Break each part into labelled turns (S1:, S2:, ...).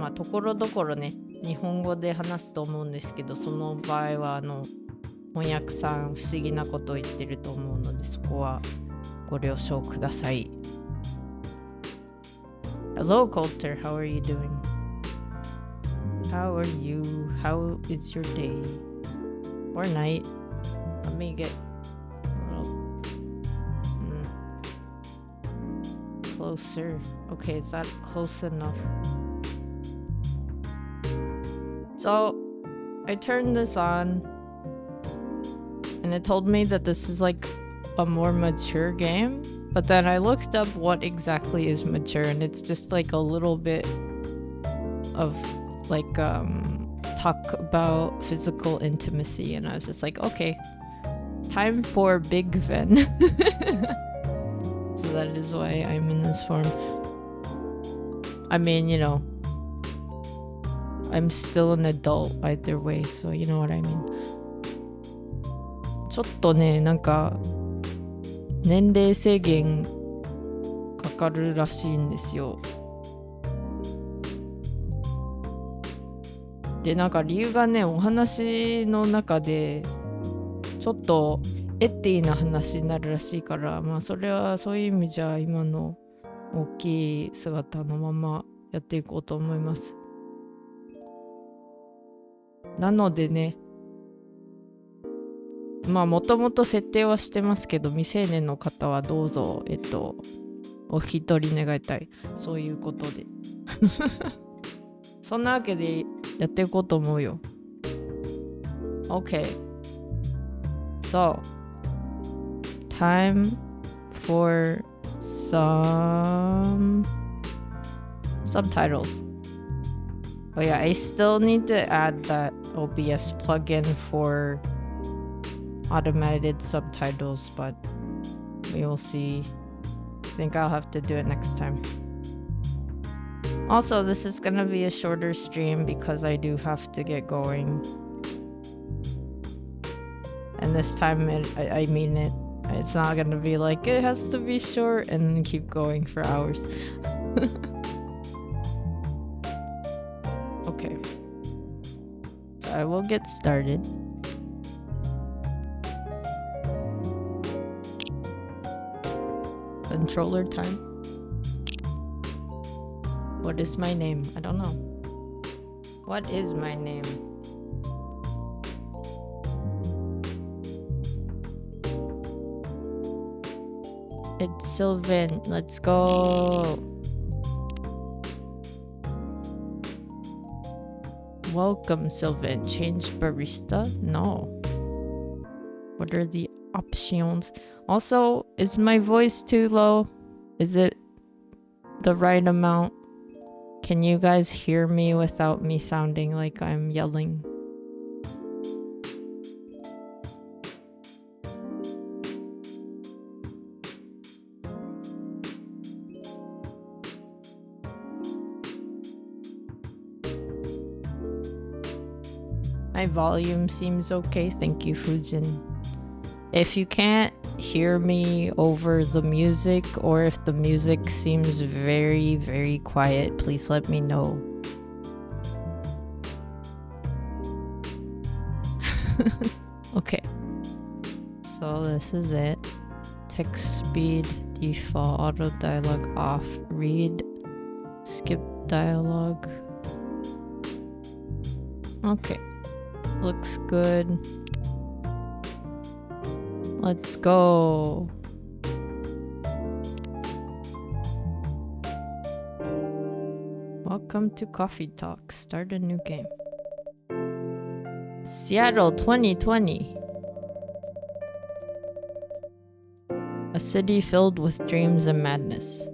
S1: まあところどころね日本語で話すと思うんですけど、その場合は翻訳さん不思議なことを言ってると思うので、そこはご了承ください。Hello, Coulter. How are you doing? How are you? How is your day? Or night? Let me get a little closer. Okay, is that close enough? So, I turned this on, and it told me that this is like a more mature game. But then I looked up what exactly is mature, and it's just like a little bit of like talk about physical intimacy, and I was just like, okay, time for Big Ven. So that is why I'm in this form. I mean, you know, I'm still an adult either way, so you know what I mean. ちょっとね、なんか年齢制限かかるらしいんですよ。で、なんか理由がね、お話の中でちょっとエッティな話になるらしいから、まあそれはそういう意味じゃ今の大きい姿のままやっていこうと思います。なのでね、まあもともと設定はしてますけど、未成年の方はどうぞお引き取り願いたい、そういうことでそんなわけでやっていこうと思うよ。 OK, so time for some subtitles. Oh yeah, I still need to add that OBS plugin for automated subtitles, but we will see. I think I'll have to do it next time. Also, this is gonna be a shorter stream because I do have to get going. And this time, I mean it. It's not gonna be like, it has to be short and then keep going for hours. Okay. So I will get started. Controller time. What is my name? I don't know. What is my name? It's Sylvan. Let's go. Welcome, Sylvan. Change barista? No. What are the options? Also, is my voice too low? Is it the right amount? Can you guys hear me without me sounding like I'm yelling? My volume seems okay. Thank you, Fujin. If you can't hear me over the music, or if the music seems very, very quiet, please let me know. Okay. So this is it. Text speed, default, auto dialogue off, read, skip dialogue. Okay. Looks good. Let's go. Welcome to Coffee Talk. Start a new game. Seattle 2020. A city filled with dreams and madness.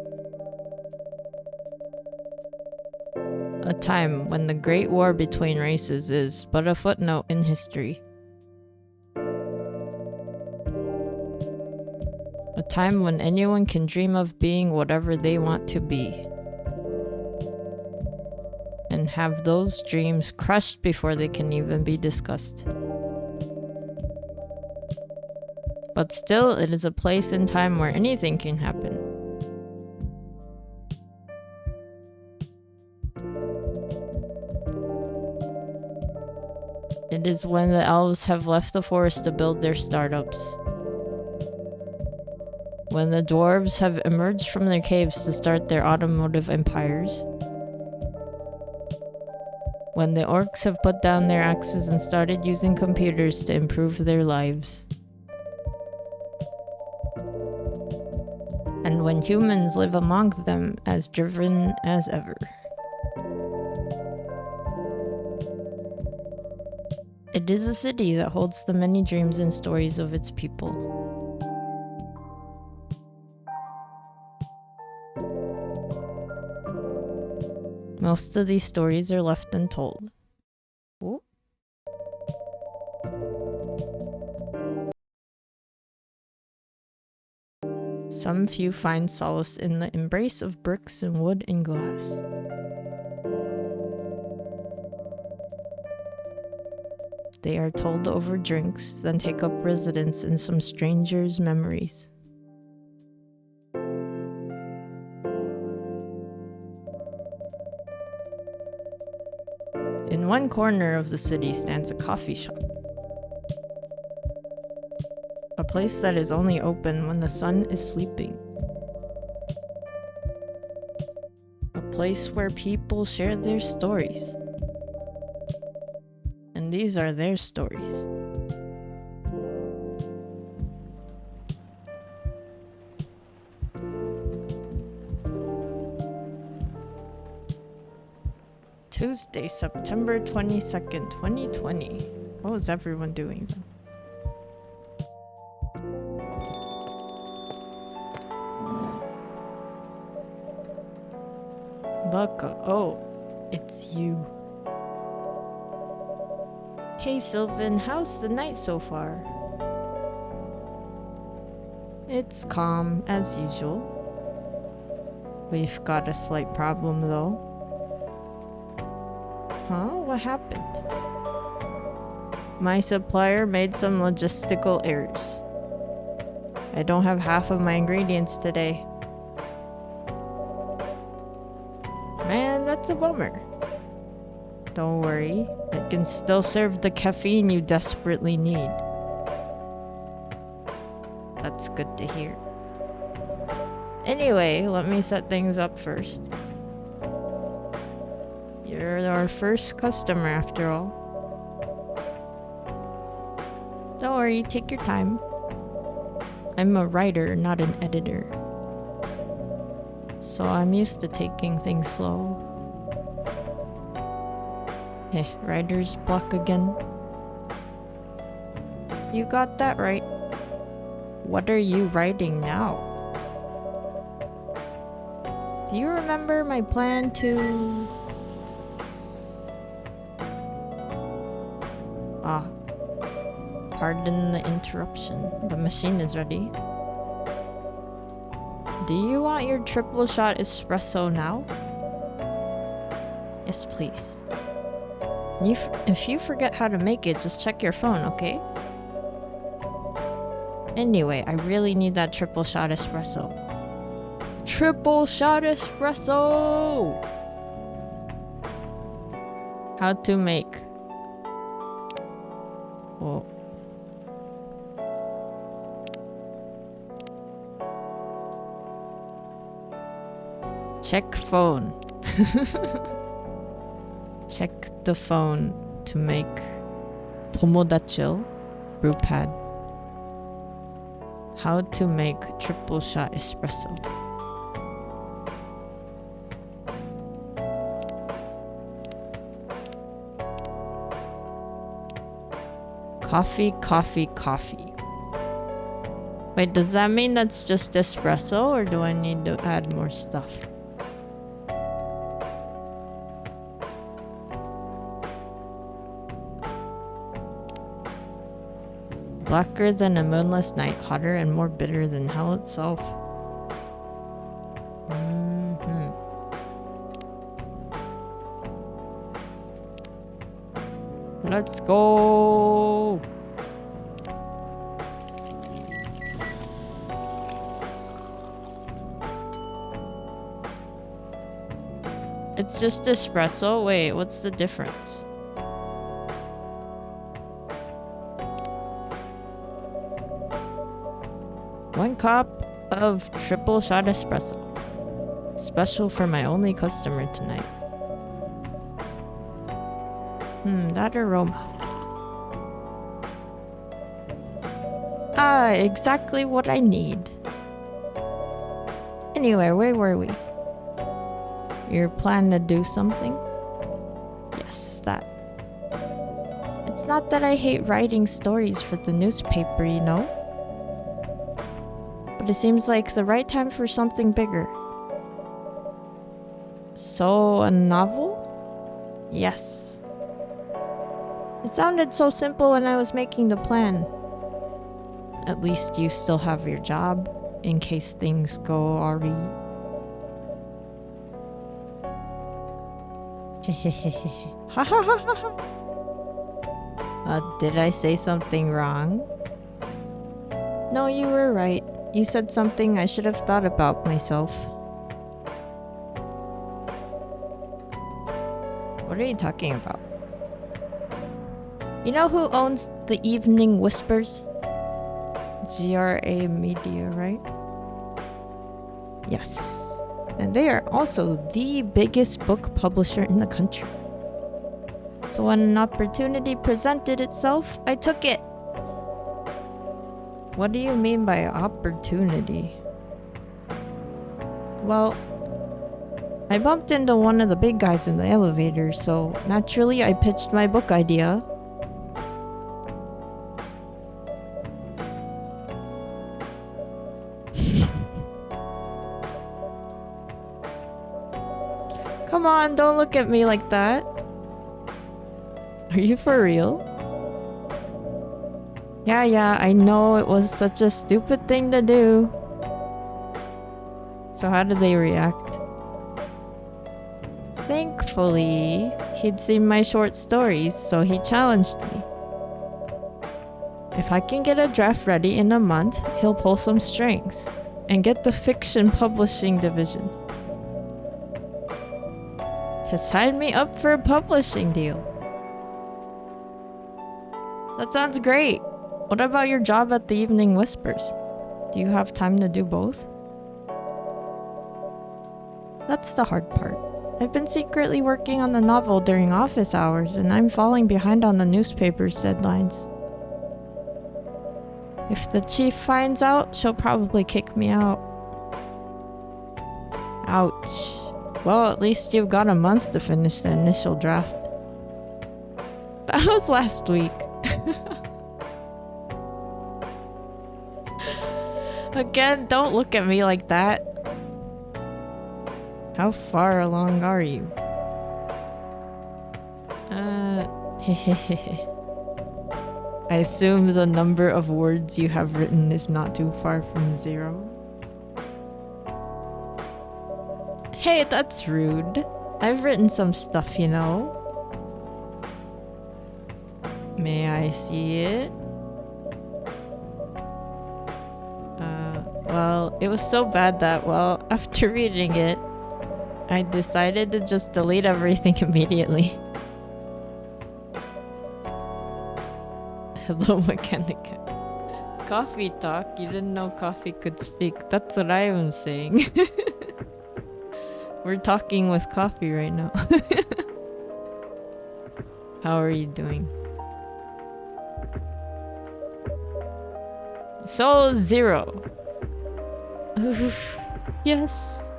S1: A time when the Great War between races is but a footnote in history. A time when anyone can dream of being whatever they want to be, and have those dreams crushed before they can even be discussed. But still, it is a place and time where anything can happen. It is when the elves have left the forest to build their startups. When the dwarves have emerged from their caves to start their automotive empires. When the orcs have put down their axes and started using computers to improve their lives. And when humans live among them as driven as ever. It is a city that holds the many dreams and stories of its people. Most of these stories are left untold. Ooh. Some few find solace in the embrace of bricks and wood and glass. They are told over drinks, then take up residence in some stranger's memories. In one corner of the city stands a coffee shop. A place that is only open when the sun is sleeping. A place where people share their stories. And these are their stories. Tuesday, September 22nd, 2020. What was everyone doing then? Baka, oh, it's you. Hey Sylvan, how's the night so far? It's calm, as usual. We've got a slight problem though. Huh? What happened? My supplier made some logistical errors. I don't have half of my ingredients today. Man, that's a bummer. Don't worry, I can still serve the caffeine you desperately need. That's good to hear. Anyway, let me set things up first. You're our first customer after all. Don't worry, take your time. I'm a writer, not an editor. So I'm used to taking things slow. Writer's block again. You got that right. What are you writing now? Do you remember my plan to... Pardon the interruption. The machine is ready. Do you want your triple shot espresso now? Yes, please. If you forget how to make it, just check your phone, okay? Anyway, I really need that triple shot espresso. Triple shot espresso! How to make... Whoa. Check phone. Check the phone to make Tomodachi brew pad. How to make triple shot espresso. Coffee, coffee, coffee. Wait, does that mean that's just espresso or do I need to add more stuff? Blacker than a moonless night, hotter and more bitter than hell itself. Let's go! It's just espresso? Wait, what's the difference? 1 cup of triple shot espresso. Special for my only customer tonight. That aroma. Ah, exactly what I need. Anyway, where were we? You're planning to do something? Yes, that. It's not that I hate writing stories for the newspaper, you know? But it seems like the right time for something bigger. So, a novel? Yes. It sounded so simple when I was making the plan. At least you still have your job, in case things go awry. Ha ha ha ha ha. Did I say something wrong? No, you were right. You said something I should have thought about myself. What are you talking about? You know who owns the Evening Whispers? GRA Media, right? Yes. And they are also the biggest book publisher in the country. So when an opportunity presented itself, I took it. What do you mean by opportunity? Well, I bumped into one of the big guys in the elevator, so naturally I pitched my book idea. Come on, don't look at me like that. Are you for real? Yeah, I know it was such a stupid thing to do. So how did they react? Thankfully, he'd seen my short stories, so he challenged me. If I can get a draft ready in a month, he'll pull some strings and get the fiction publishing division to sign me up for a publishing deal. That sounds great. What about your job at the Evening Whispers? Do you have time to do both? That's the hard part. I've been secretly working on the novel during office hours, and I'm falling behind on the newspaper's deadlines. If the chief finds out, she'll probably kick me out. Ouch. Well, at least you've got a month to finish the initial draft. That was last week. Again, don't look at me like that. How far along are you? I assume the number of words you have written is not too far from 0. Hey, that's rude. I've written some stuff, you know. May I see it? Well, it was so bad that, well, after reading it, I decided to just delete everything immediately. Hello, mechanic. Coffee talk? You didn't know coffee could speak. That's what I am saying. We're talking with coffee right now. How are you doing? So 0. Yes.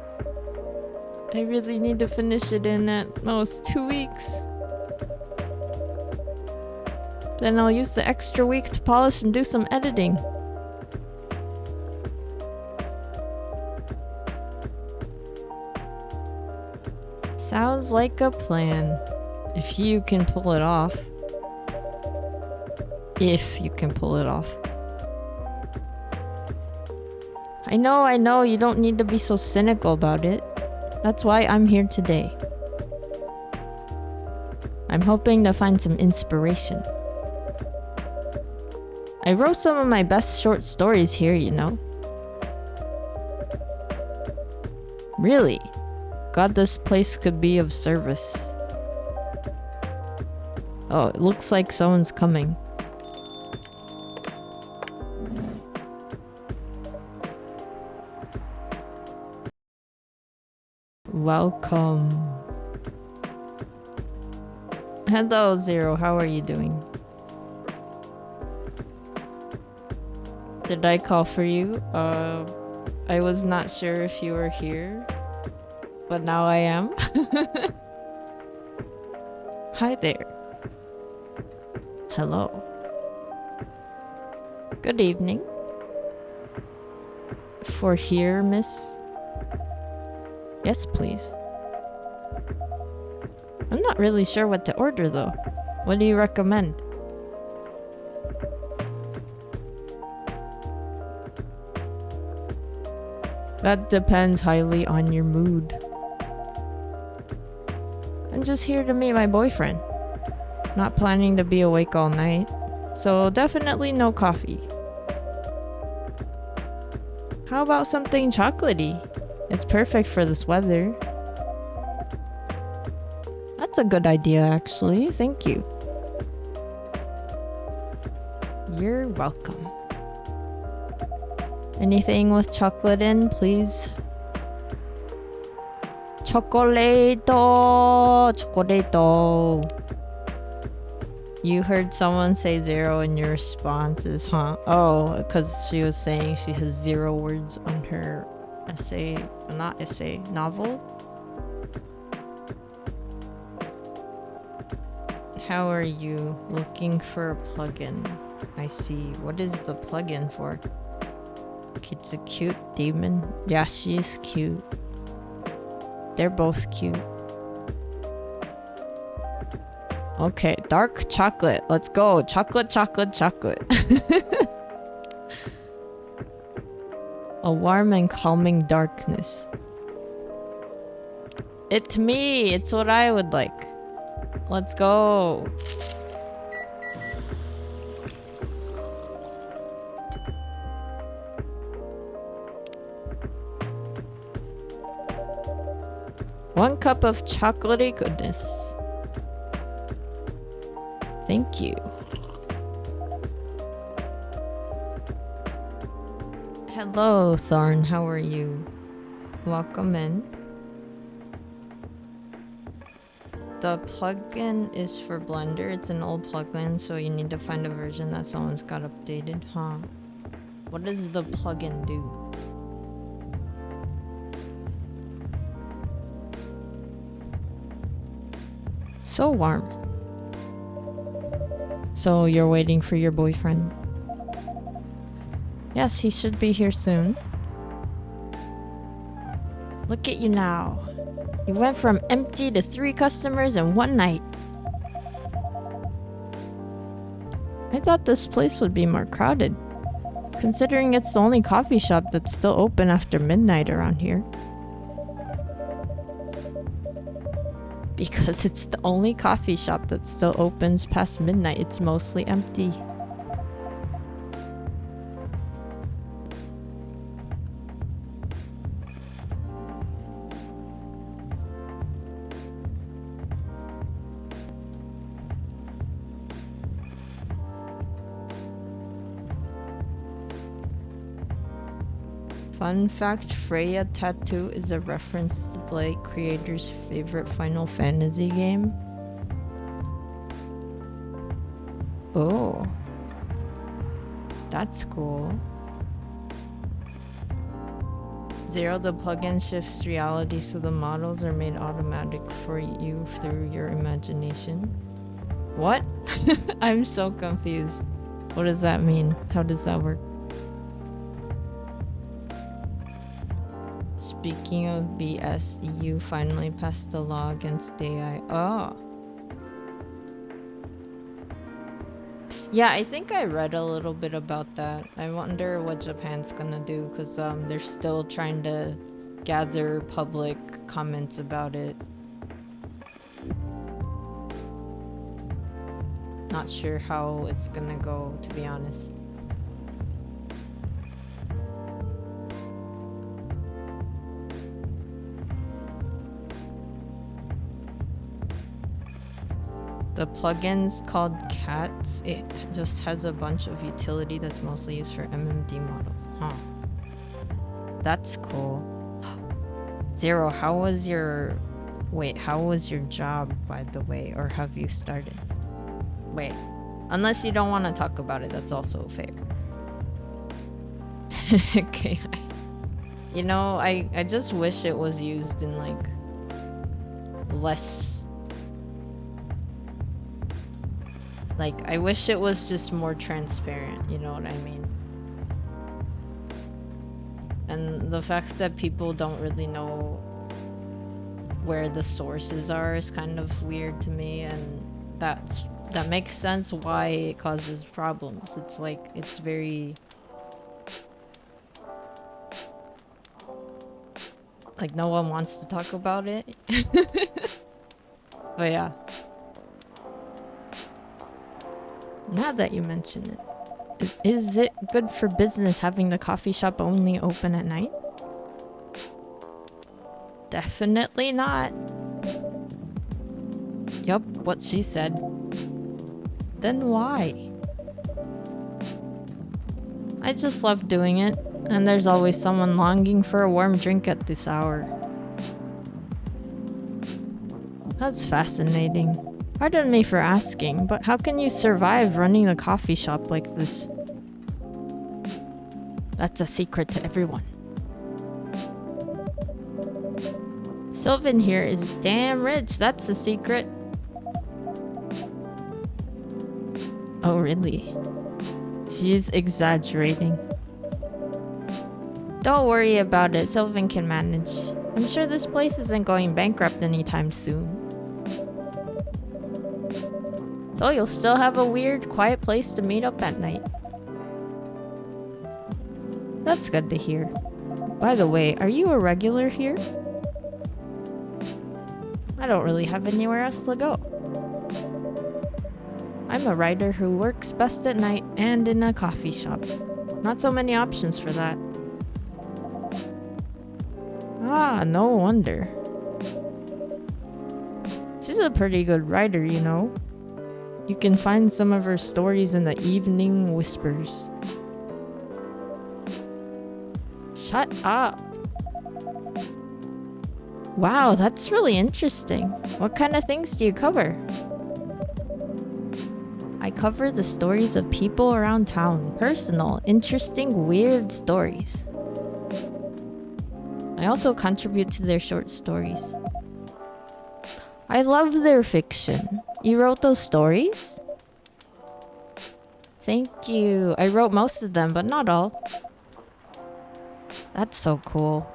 S1: I really need to finish it in at most 2 weeks. Then I'll use the extra week to polish and do some editing. Sounds like a plan. If you can pull it off. If you can pull it off. I know, you don't need to be so cynical about it. That's why I'm here today. I'm hoping to find some inspiration. I wrote some of my best short stories here, you know. Really? God, this place could be of service. Oh, it looks like someone's coming. Welcome. Hello, Zero. How are you doing? Did I call for you? I was not sure if you were here, but now I am. Hi there. Hello. Good evening. For here, miss? Yes, please. I'm not really sure what to order though. What do you recommend? That depends highly on your mood. I'm just here to meet my boyfriend. Not planning to be awake all night. So definitely no coffee. How about something chocolatey? It's perfect for this weather. That's a good idea, actually. Thank you. You're welcome. Anything with chocolate in, please? Chocolate. You heard someone say zero in your responses, huh? Oh, because she was saying she has 0 words on her novel? How are you? Looking for a plugin. I see. What is the plugin for? It's a cute demon. Yeah, she's cute. They're both cute. Okay, dark chocolate. Let's go. Chocolate. A warm and calming darkness. It's me. It's what I would like. Let's go. One cup of chocolatey goodness. Thank you. Hello, Tharn. How are you? Welcome in. The plugin is for Blender. It's an old plugin, so you need to find a version that someone's got updated, huh? What does the plugin do? So warm. So you're waiting for your boyfriend? Yes, he should be here soon. Look at you now. You went from empty to 3 customers in one night. I thought this place would be more crowded, considering it's the only coffee shop that's still open after midnight around here. Because it's the only coffee shop that still opens past midnight, it's mostly empty. Fun fact, Freya tattoo is a reference to the Blade creator's favorite Final Fantasy game. Oh. That's cool. Zero, the plugin shifts reality so the models are made automatic for you through your imagination. What? I'm so confused. What does that mean? How does that work? Speaking of BS, you finally passed the law against AI. Oh. Yeah, I think I read a little bit about that. I wonder what Japan's gonna do, because they're still trying to gather public comments about it. Not sure how it's gonna go, to be honest. The plugin's called Cats. It just has a bunch of utility that's mostly used for MMD models. Huh. That's cool. Zero, how was your... Wait, how was your job, by the way? Or have you started? Wait. Unless you don't want to talk about it, that's also fair. Okay. You know, I just wish it was used in, like, less... Like, I wish it was just more transparent, you know what I mean? And the fact that people don't really know where the sources are is kind of weird to me, and that makes sense why it causes problems. It's like, it's very... Like, no one wants to talk about it. But yeah. Now that you mention it, is it good for business having the coffee shop only open at night? Definitely not. Yup, what she said. Then why? I just love doing it, and there's always someone longing for a warm drink at this hour. That's fascinating. Pardon me for asking, but how can you survive running a coffee shop like this? That's a secret to everyone. Sylvan here is damn rich, that's the secret. Oh, really? She's exaggerating. Don't worry about it, Sylvan can manage. I'm sure this place isn't going bankrupt anytime soon. So you'll still have a weird, quiet place to meet up at night. That's good to hear. By the way, are you a regular here? I don't really have anywhere else to go. I'm a writer who works best at night and in a coffee shop. Not so many options for that. Ah, no wonder. She's a pretty good writer, you know. You can find some of her stories in the Evening Whispers. Shut up. Wow, that's really interesting. What kind of things do you cover? I cover the stories of people around town. Personal, interesting, weird stories. I also contribute to their short stories. I love their fiction. You wrote those stories? Thank you. I wrote most of them, but not all. That's so cool.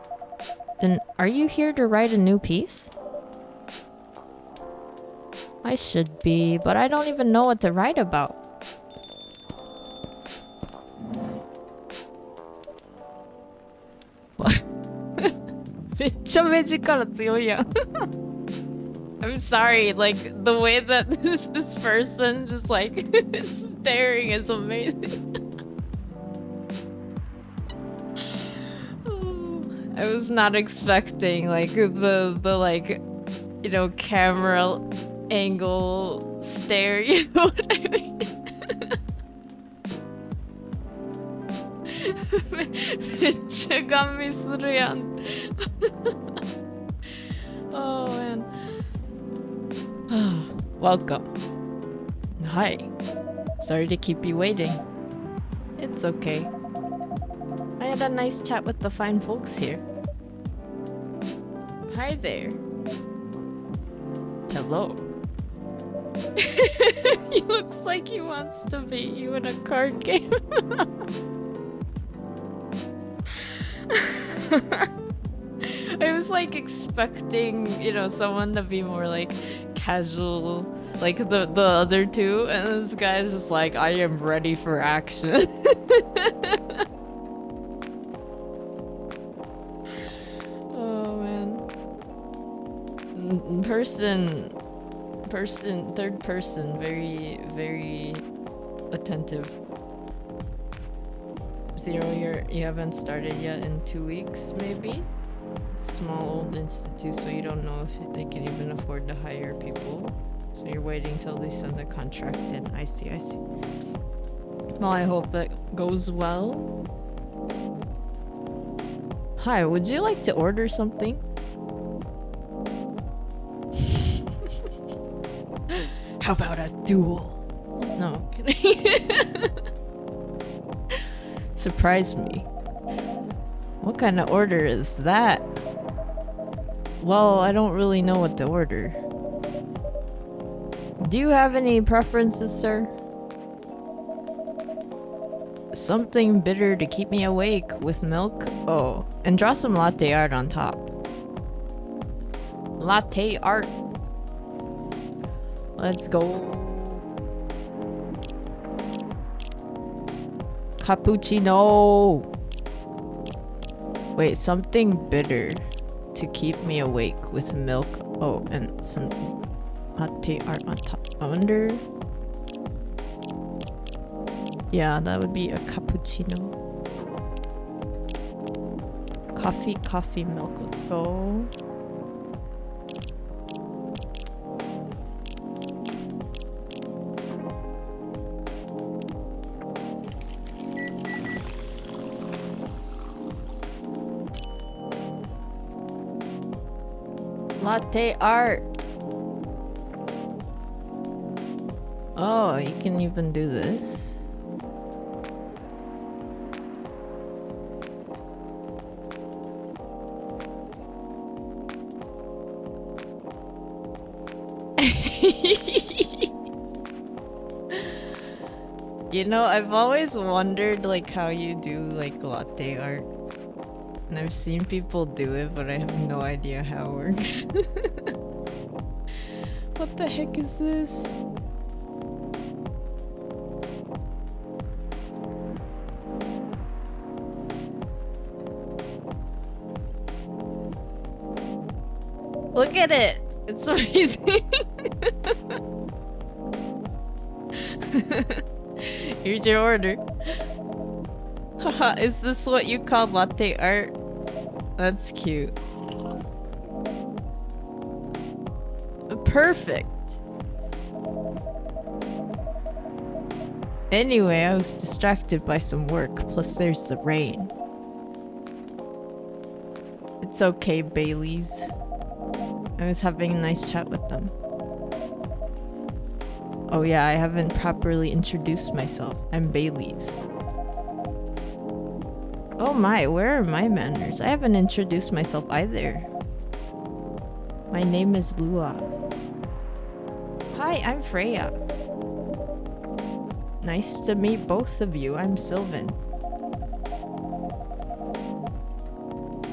S1: Then, are you here to write a new piece? I should be, but I don't even know what to write about. What? めっちゃ目力強いやん。I'm sorry, like, the way that this person just, like, is staring is amazing. I was not expecting, like, the like, you know, camera angle stare, you know what I mean? めっちゃガン見するやん。Oh, man. Welcome. Hi. Sorry to keep you waiting. It's okay. I had a nice chat with the fine folks here. Hi there. Hello. He looks like he wants to beat you in a card game. I was like expecting, you know, someone to be more like casual, like the other two, and this guy's just like, I am ready for action. Oh man. Third person, very, very attentive. Zero, you haven't started yet in 2 weeks, maybe? Small old institute, so you don't know if they can even afford to hire people. So you're waiting till they send the contract in. I see. Well, I hope it goes well. Hi, would you like to order something? How about a duel? No, I'm kidding. Surprise me. What kind of order is that? Well, I don't really know what to order. Do you have any preferences, sir? Something bitter to keep me awake with milk? Oh, and draw some latte art on top. Latte art. Let's go. Cappuccino. Wait, something bitter to keep me awake with milk. Oh, and some latte art on top. Under. Yeah, that would be a cappuccino. Coffee, milk. Let's go. Latte art. Oh, you can even do this. You know, I've always wondered like how you do like latte art. And I've seen people do it, but I have no idea how it works. What the heck is this? Look at it! It's amazing! Here's your order. Haha, is this what you call latte art? That's cute. Perfect! Anyway, I was distracted by some work, plus there's the rain. It's okay, Baileys. I was having a nice chat with them. Oh yeah, I haven't properly introduced myself. I'm Baileys. Oh my, where are my manners? I haven't introduced myself either. My name is Lua. Hi, I'm Freya. Nice to meet both of you. I'm Sylvan.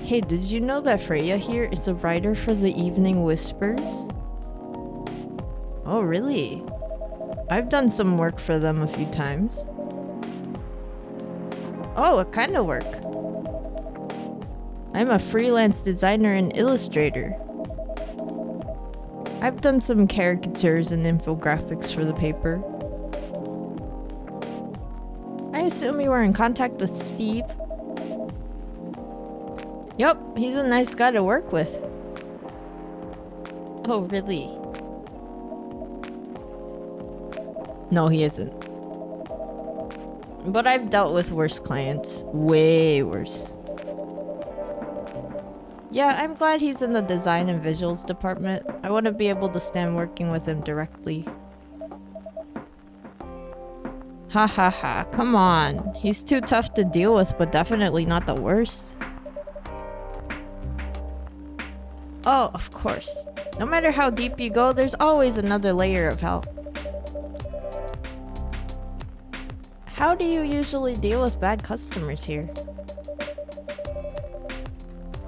S1: Hey, did you know that Freya here is a writer for the Evening Whispers? Oh, really? I've done some work for them a few times. Oh, what kind of work? I'm a freelance designer and illustrator. I've done some caricatures and infographics for the paper. I assume you were in contact with Steve? Yup, he's a nice guy to work with. Oh, really? No, he isn't. But I've dealt with worse clients. Way worse. Yeah, I'm glad he's in the design and visuals department. I wouldn't be able to stand working with him directly. Ha ha ha, come on. He's too tough to deal with, but definitely not the worst. Oh, of course. No matter how deep you go, there's always another layer of hell. How do you usually deal with bad customers here?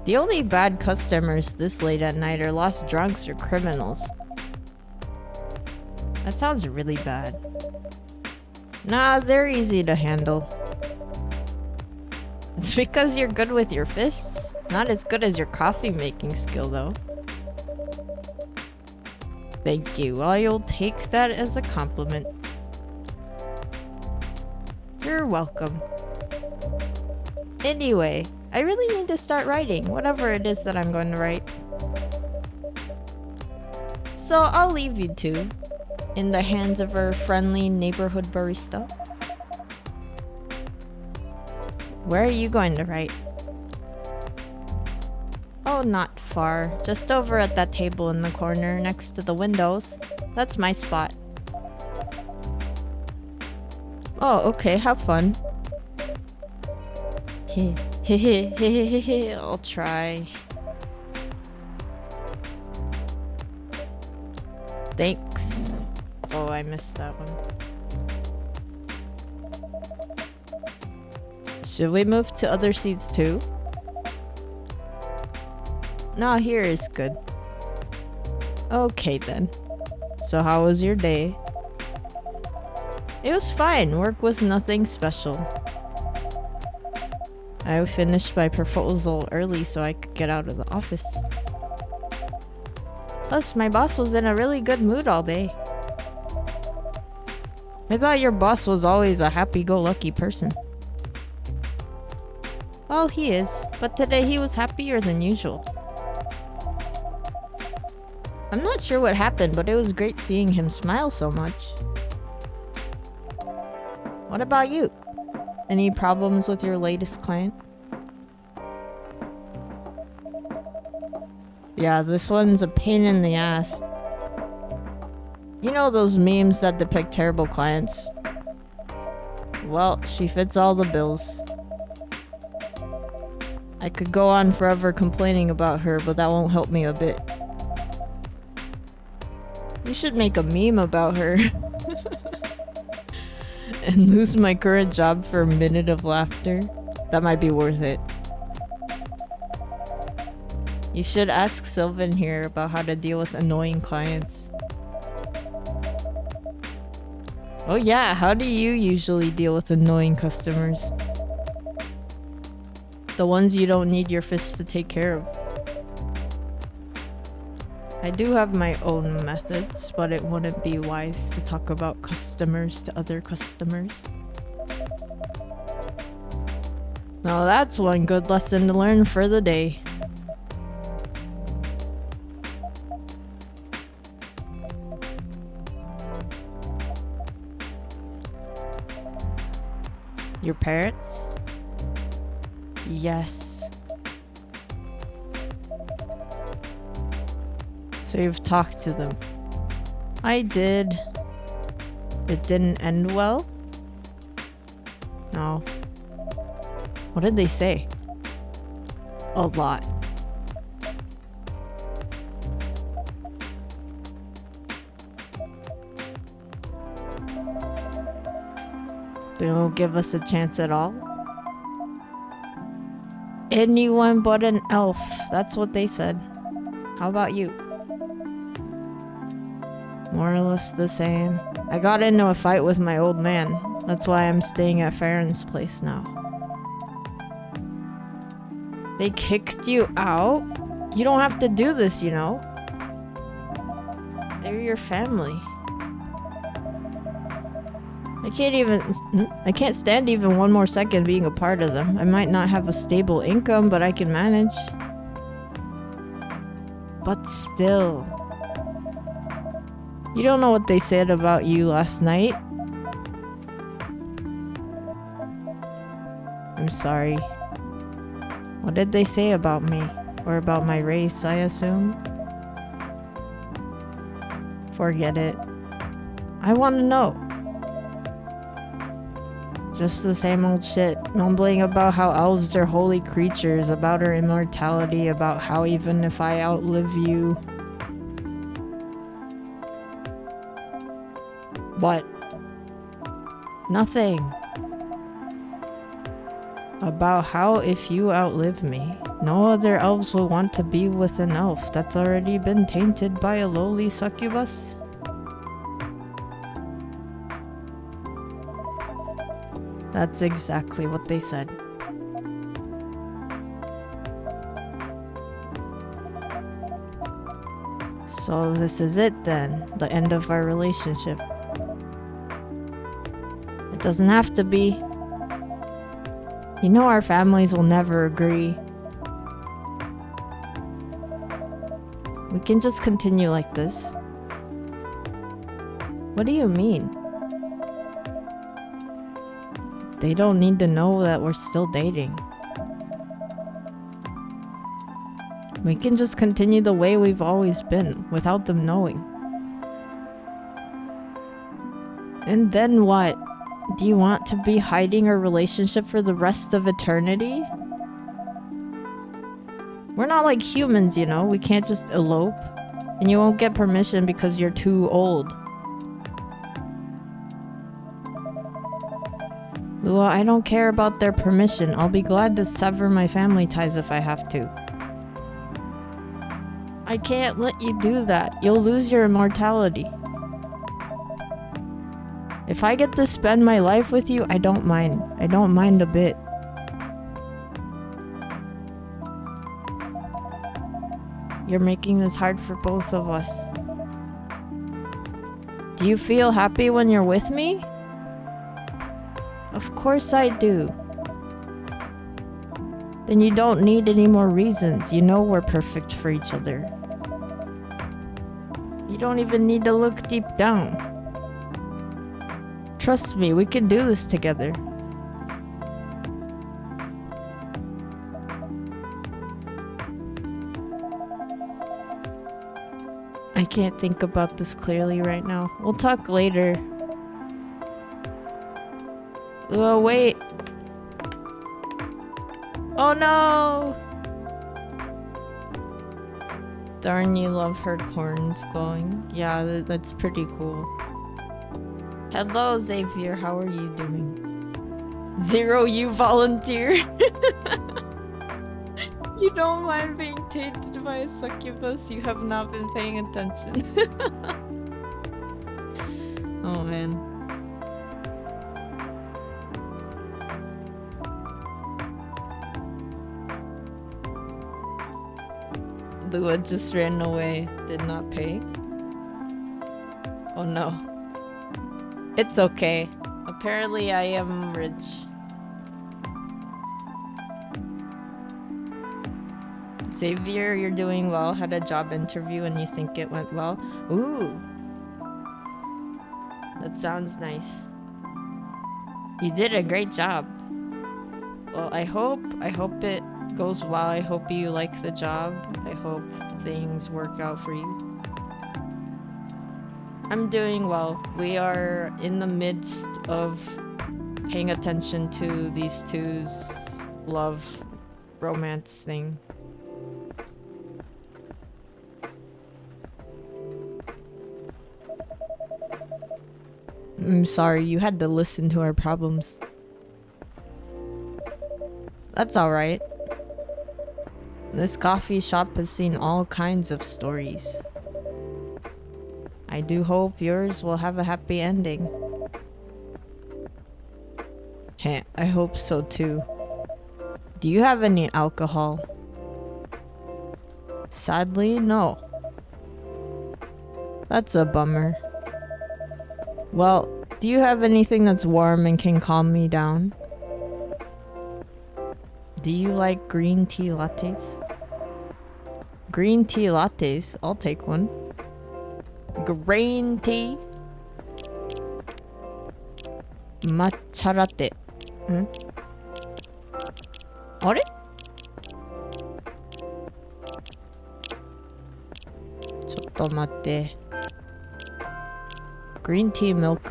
S1: The only bad customers this late at night are lost drunks or criminals. That sounds really bad. Nah, they're easy to handle. It's because you're good with your fists. Not as good as your coffee making skill, though. Thank you. I'll take that as a compliment. You're welcome. Anyway, I really need to start writing, whatever it is that I'm going to write. So I'll leave you two in the hands of our friendly neighborhood barista. Where are you going to write? Oh, not far. Just over at that table in the corner next to the windows. That's my spot. Oh, okay, have fun. I'll try. Thanks. Oh, I missed that one. Should we move to other seats too? No, here is good. Okay then. So how was your day? It was fine. Work was nothing special. I finished my proposal early so I could get out of the office. Plus, my boss was in a really good mood all day. I thought your boss was always a happy-go-lucky person. Well, he is, but today he was happier than usual. I'm not sure what happened, but it was great seeing him smile so much. What about you? Any problems with your latest client? Yeah, this one's a pain in the ass. You know those memes that depict terrible clients? Well, she fits all the bills. I could go on forever complaining about her, but that won't help me a bit. You should make a meme about her. And lose my current job for a minute of laughter. That might be worth it. You should ask Sylvan here about how to deal with annoying clients. Oh yeah, how do you usually deal with annoying customers? The ones you don't need your fists to take care of. I do have my own methods, but it wouldn't be wise to talk about customers to other customers. Now that's one good lesson to learn for the day. Your parents? Yes. So you've talked to them. I did. It didn't end well? No. What did they say? A lot. They won't give us a chance at all? Anyone but an elf. That's what they said. How about you? More or less the same. I got into a fight with my old man. That's why I'm staying at Farron's place now. They kicked you out? You don't have to do this, you know. They're your family. I can't stand even one more second being a part of them. I might not have a stable income, but I can manage. But still. You don't know what they said about you last night. I'm sorry. What did they say about me? Or about my race, I assume? Forget it. I want to know. Just the same old shit. Mumbling about how elves are holy creatures, about our immortality, about how even if I outlive you... What? Nothing. About how if you outlive me, no other elves will want to be with an elf that's already been tainted by a lowly succubus? That's exactly what they said. So this is it then, the end of our relationship. It doesn't have to be. You know our families will never agree. We can just continue like this. What do you mean? They don't need to know that we're still dating. We can just continue the way we've always been, without them knowing. And then what? Do you want to be hiding our relationship for the rest of eternity? We're not like humans, you know? We can't just elope. And you won't get permission because you're too old. Well, I don't care about their permission. I'll be glad to sever my family ties if I have to. I can't let you do that. You'll lose your immortality. If I get to spend my life with you, I don't mind. I don't mind a bit. You're making this hard for both of us. Do you feel happy when you're with me? Of course I do. Then you don't need any more reasons. You know we're perfect for each other. You don't even need to look deep down. Trust me, we can do this together. I can't think about this clearly right now. We'll talk later. Oh, wait. Oh no! Darn, you love her corns glowing. Yeah, that's pretty cool. Hello, Xavier. How are you doing? Zero, you volunteer. You don't mind being tainted by a succubus. You have not been paying attention. Oh man. Lua just ran away. Did not pay. Oh no. It's okay. Apparently I am rich. Xavier, you're doing well. Had a job interview and you think it went well? Ooh. That sounds nice. You did a great job. Well, I hope it goes well. I hope you like the job. I hope things work out for you. I'm doing well. We are in the midst of paying attention to these two's love romance thing. I'm sorry, you had to listen to our problems. That's alright. This coffee shop has seen all kinds of stories. I do hope yours will have a happy ending. Heh, I hope so too. Do you have any alcohol? Sadly, no. That's a bummer. Well, do you have anything that's warm and can calm me down? Do you like green tea lattes? Green tea lattes? I'll take one. Green tea? Matcha latte. Hmm? あれ? ちょっと待って。Green tea milk.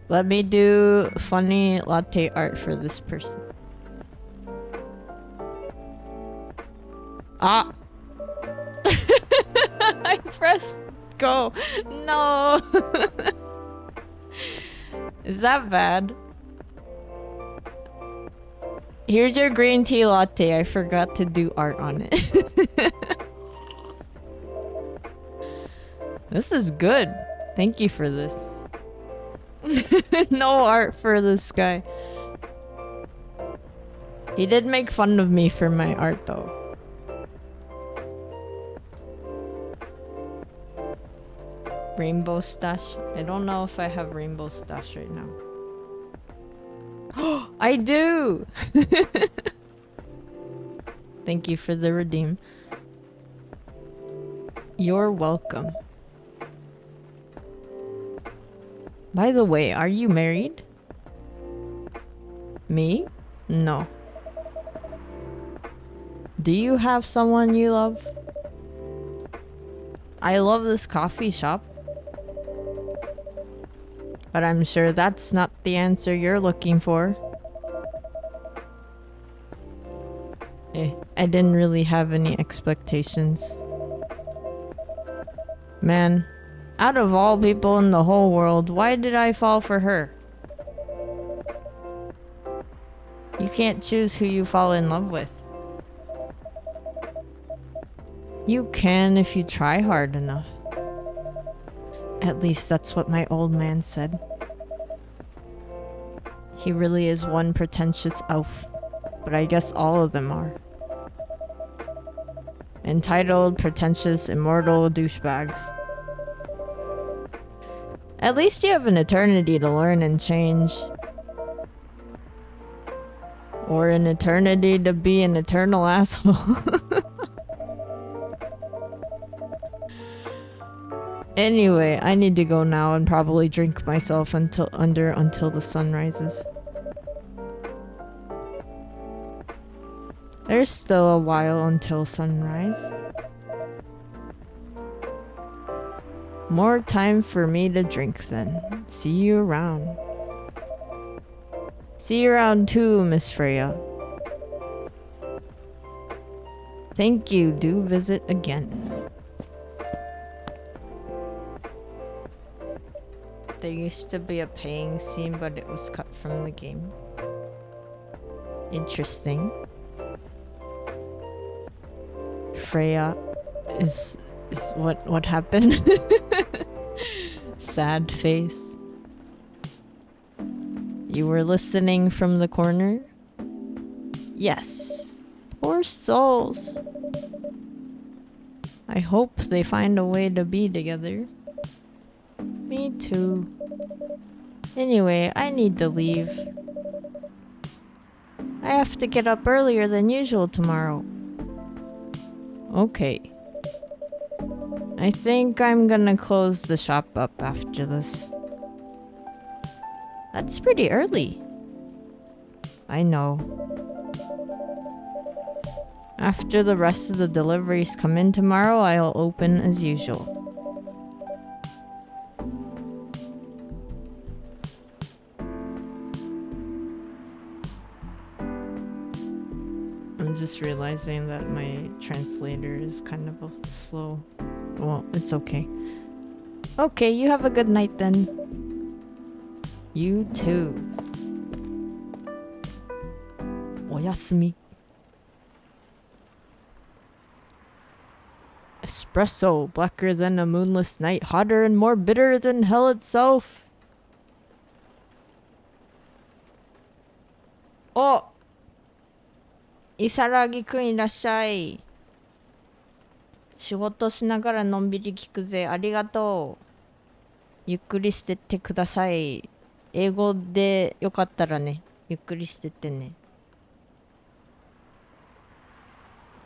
S1: Let me do funny latte art for this person. Ah! I pressed go. No! Is that bad? Here's your green tea latte. I forgot to do art on it. This is good. Thank you for this. No art for this guy. He did make fun of me for my art though. Rainbow stash. I don't know if I have rainbow stash right now. I do! Thank you for the redeem. You're welcome. By the way, are you married? Me? No. Do you have someone you love? I love this coffee shop. But I'm sure that's not the answer you're looking for. I didn't really have any expectations. Man, out of all people in the whole world, why did I fall for her? You can't choose who you fall in love with. You can if you try hard enough. At least that's what my old man said. He really is one pretentious elf, but I guess all of them are. Entitled, pretentious, immortal douchebags. At least you have an eternity to learn and change. Or an eternity to be an eternal asshole. Anyway, I need to go now and probably drink myself until the sun rises. There's still a while until sunrise. More time for me to drink then. See you around. See you around too, Miss Freya. Thank you. Do visit again. There used to be a paying scene, but it was cut from the game. Interesting. Freya is what happened? Sad face. You were listening from the corner? Yes. Poor souls. I hope they find a way to be together. Me too. Anyway, I need to leave. I have to get up earlier than usual tomorrow. Okay. I think I'm gonna close the shop up after this. That's pretty early. I know. After the rest of the deliveries come in tomorrow, I'll open as usual. I'm just realizing that my translator is kind of slow. Well, it's okay. Okay, you have a good night then. You too. Oyasumi. Espresso, blacker than a moonless night, hotter and more bitter than hell itself. Oh! イサラギくんいらっしゃい。仕事しながらのんびり聞くぜ。ありがとう。ゆっくりしてってください。英語でよかったらね、ゆっくりしてってね。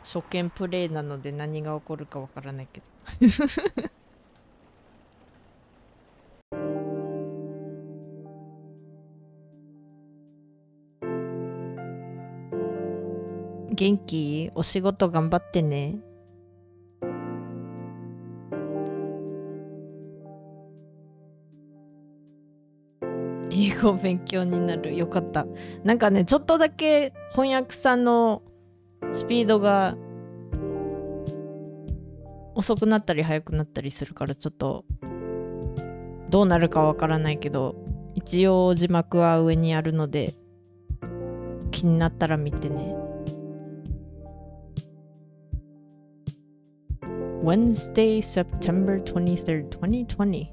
S1: 初見プレイなので何が起こるかわからないけど。元気？お仕事頑張ってね。英語勉強になる。よかった。なんかね、ちょっとだけ翻訳さんのスピードが遅くなったり速くなったりするから、ちょっとどうなるかわからないけど、一応字幕は上にあるので気になったら見てね。Wednesday, September 23rd, 2020.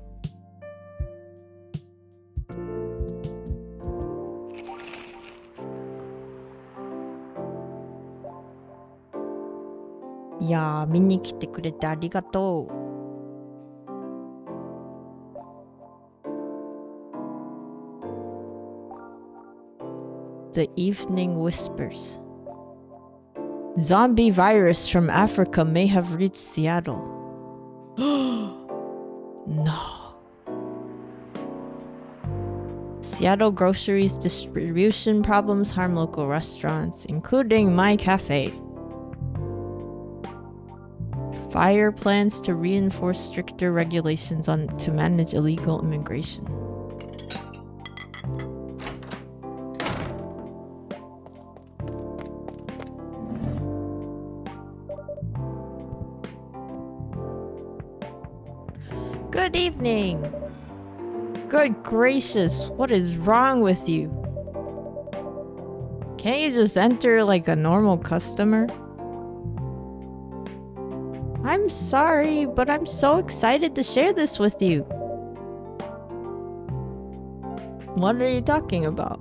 S1: Yeah, 見に来てくれてありがとう。The Evening Whispers. Zombie virus from Africa may have reached Seattle. No. Seattle groceries distribution problems harm local restaurants, including my cafe. Fire plans to reinforce stricter regulations to manage illegal immigration. Good evening. Good gracious, what is wrong with you? Can't you just enter like a normal customer? I'm sorry, but I'm so excited to share this with you. What are you talking about?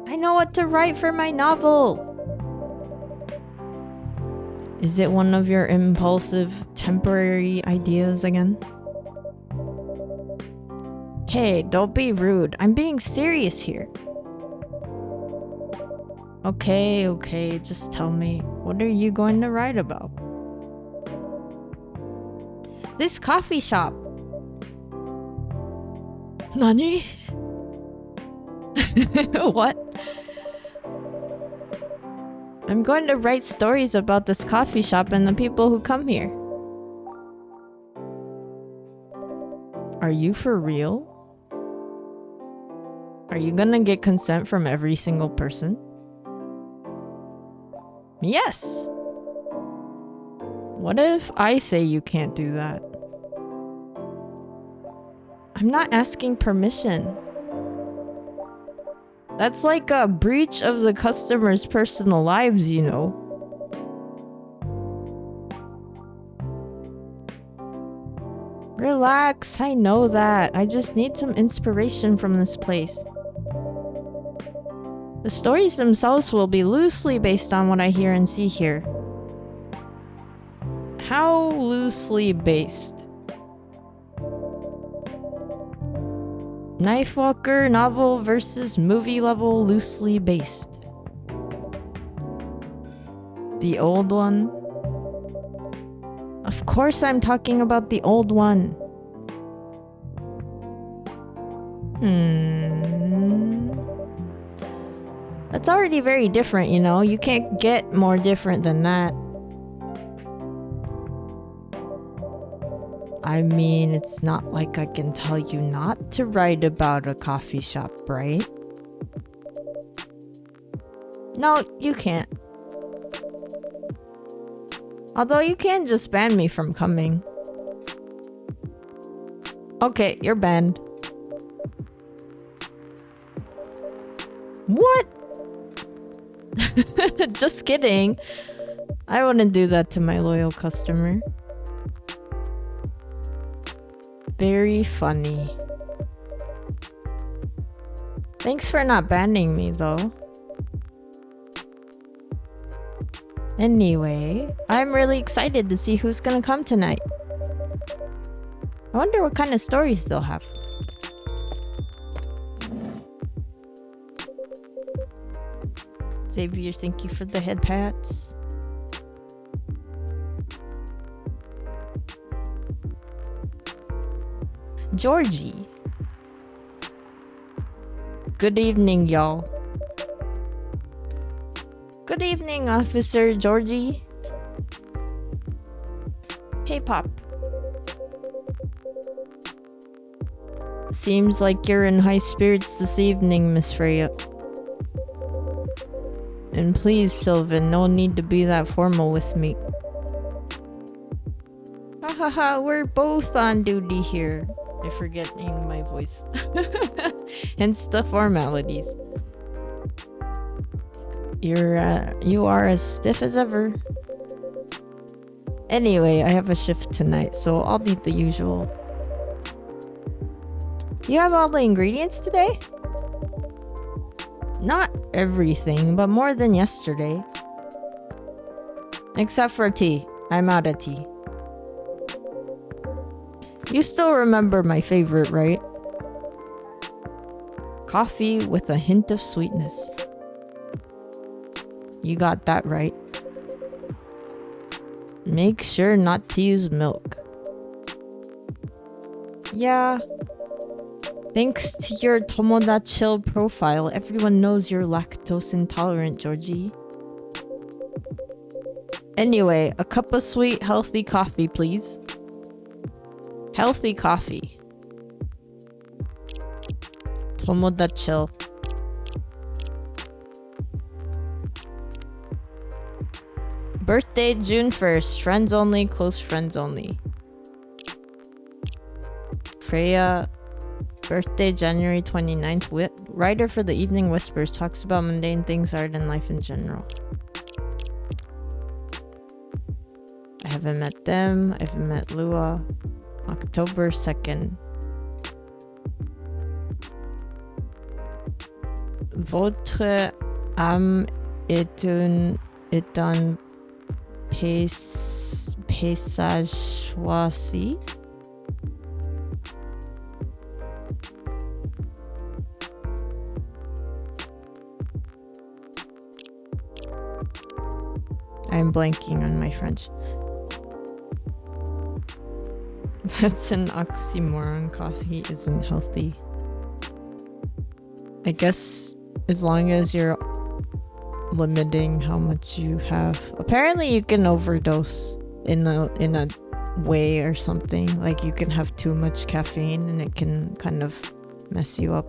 S1: I know what to write for my novel. Is it one of your impulsive, temporary ideas again? Hey, don't be rude. I'm being serious here. Okay, just tell me. What are you going to write about? This coffee shop. Nani? What? I'm going to write stories about this coffee shop and the people who come here. Are you for real? Are you gonna get consent from every single person? Yes! What if I say you can't do that? I'm not asking permission. That's like a breach of the customer's personal lives, you know. Relax, I know that. I just need some inspiration from this place. The stories themselves will be loosely based on what I hear and see here. How loosely based? Knifewalker novel versus movie level loosely based. The old one? Of course I'm talking about the old one. That's already very different, you know? You can't get more different than that. I mean, it's not like I can tell you not to write about a coffee shop, right? No, you can't. Although you can just ban me from coming. Okay, you're banned. What? Just kidding. I wouldn't do that to my loyal customer. Very funny. Thanks for not banning me, though. Anyway, I'm really excited to see who's gonna come tonight. I wonder what kind of stories they'll have. Xavier, thank you for the head pats. Georgie. Good evening, y'all. Good evening, Officer Georgie. Hey, Pop. Seems like you're in high spirits this evening, Miss Freya. And please, Sylvan, no need to be that formal with me. Hahaha, we're both on duty here. I'm forgetting my voice. Hence the formalities. You are as stiff as ever. Anyway, I have a shift tonight, so I'll need the usual. You have all the ingredients today? Not everything, but more than yesterday. Except for tea. I'm out of tea. You still remember my favorite, right? Coffee with a hint of sweetness. You got that right. Make sure not to use milk. Yeah. Thanks to your tomodachi profile, everyone knows you're lactose intolerant, Georgie. Anyway, a cup of sweet, healthy coffee, please. Healthy coffee. Tomodachi. Birthday June 1st. Friends only, close friends only. Freya. Birthday January 29th. Writer for the Evening Whispers. Talks about mundane things, art, and life in general. I haven't met them. I haven't met Lua. October 2nd. Votre âme est un paysage choisi. I'm blanking on my French. That's an oxymoron. Coffee isn't healthy. I guess as long as you're limiting how much you have. Apparently you can overdose in a way or something. Like you can have too much caffeine and it can kind of mess you up.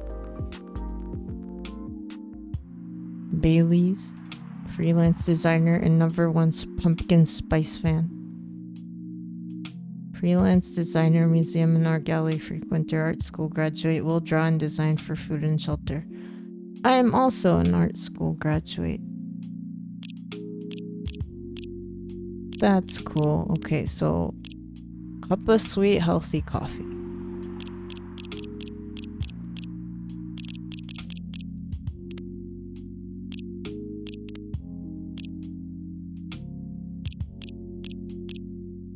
S1: Bailey's. Freelance designer and number one pumpkin spice fan. Freelance designer, museum and art gallery frequenter, art school graduate, will draw and design for food and shelter. I am also an art school graduate. That's cool. Okay, so cup of sweet, healthy coffee.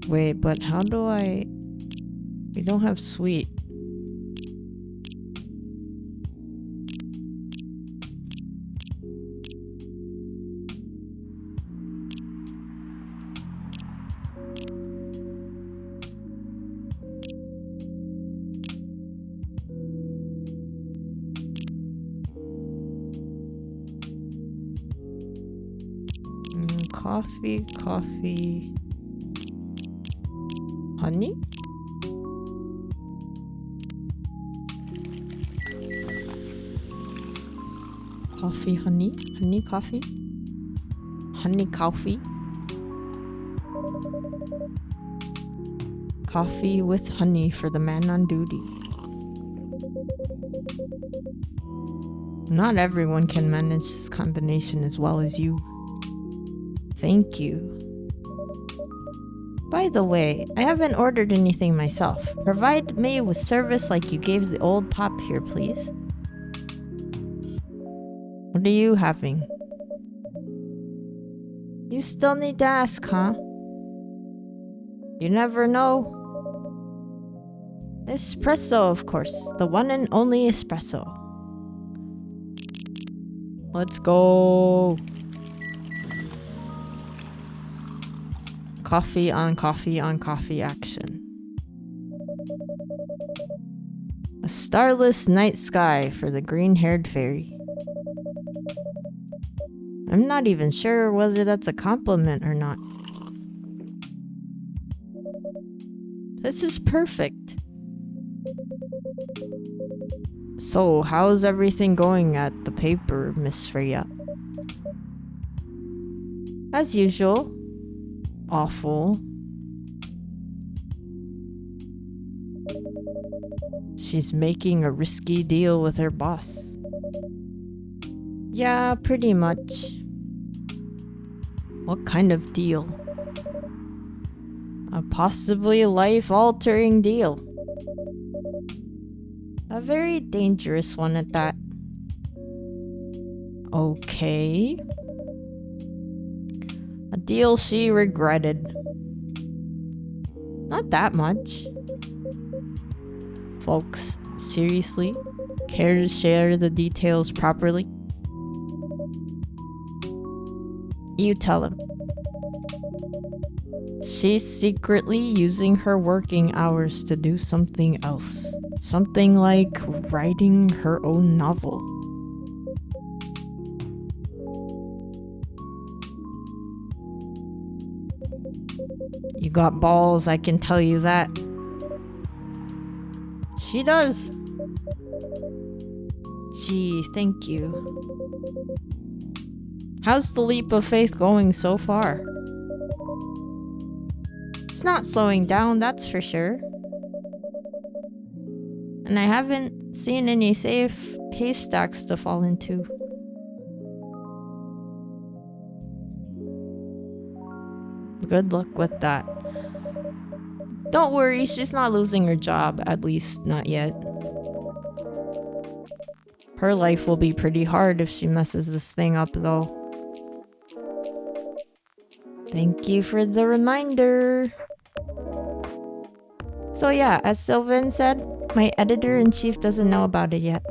S1: Wait, but how do I... We don't have sweet. Coffee. Honey? Coffee, honey? Honey, coffee? Honey, coffee? Coffee with honey for the man on duty. Not everyone can manage this combination as well as you. Thank you. By the way, I haven't ordered anything myself. Provide me with service like you gave the old pop here, please. What are you having? You still need to ask, huh? You never know. Espresso, of course. The one and only espresso. Let's go. Coffee on coffee on coffee action. A starless night sky for the green-haired fairy. I'm not even sure whether that's a compliment or not. This is perfect. So, how's everything going at the paper, Miss Freya? As usual. Awful. She's making a risky deal with her boss. Yeah, pretty much. What kind of deal? A possibly life-altering deal. A very dangerous one at that. Okay. A deal she regretted. Not that much. Folks, seriously? Care to share the details properly? You tell him. She's secretly using her working hours to do something else. Something like writing her own novel. You got balls, I can tell you that. She does. Gee, thank you. How's the leap of faith going so far? It's not slowing down, that's for sure. And I haven't seen any safe haystacks to fall into. Good luck with that. Don't worry, she's not losing her job, at least not yet. Her life will be pretty hard if she messes this thing up, though. Thank you for the reminder. So yeah, as Sylvan said, my editor-in-chief doesn't know about it yet.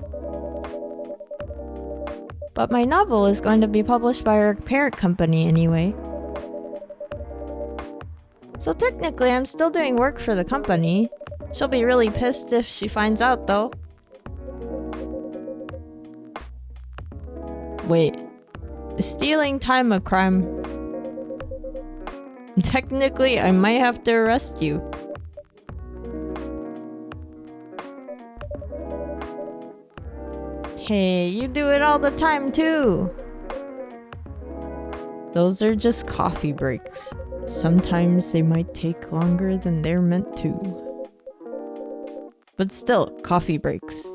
S1: But my novel is going to be published by our parent company anyway. So technically, I'm still doing work for the company. She'll be really pissed if she finds out, though. Wait, is stealing time a crime? Technically, I might have to arrest you. Hey, you do it all the time too. Those are just coffee breaks. Sometimes they might take longer than they're meant to. But still, coffee breaks.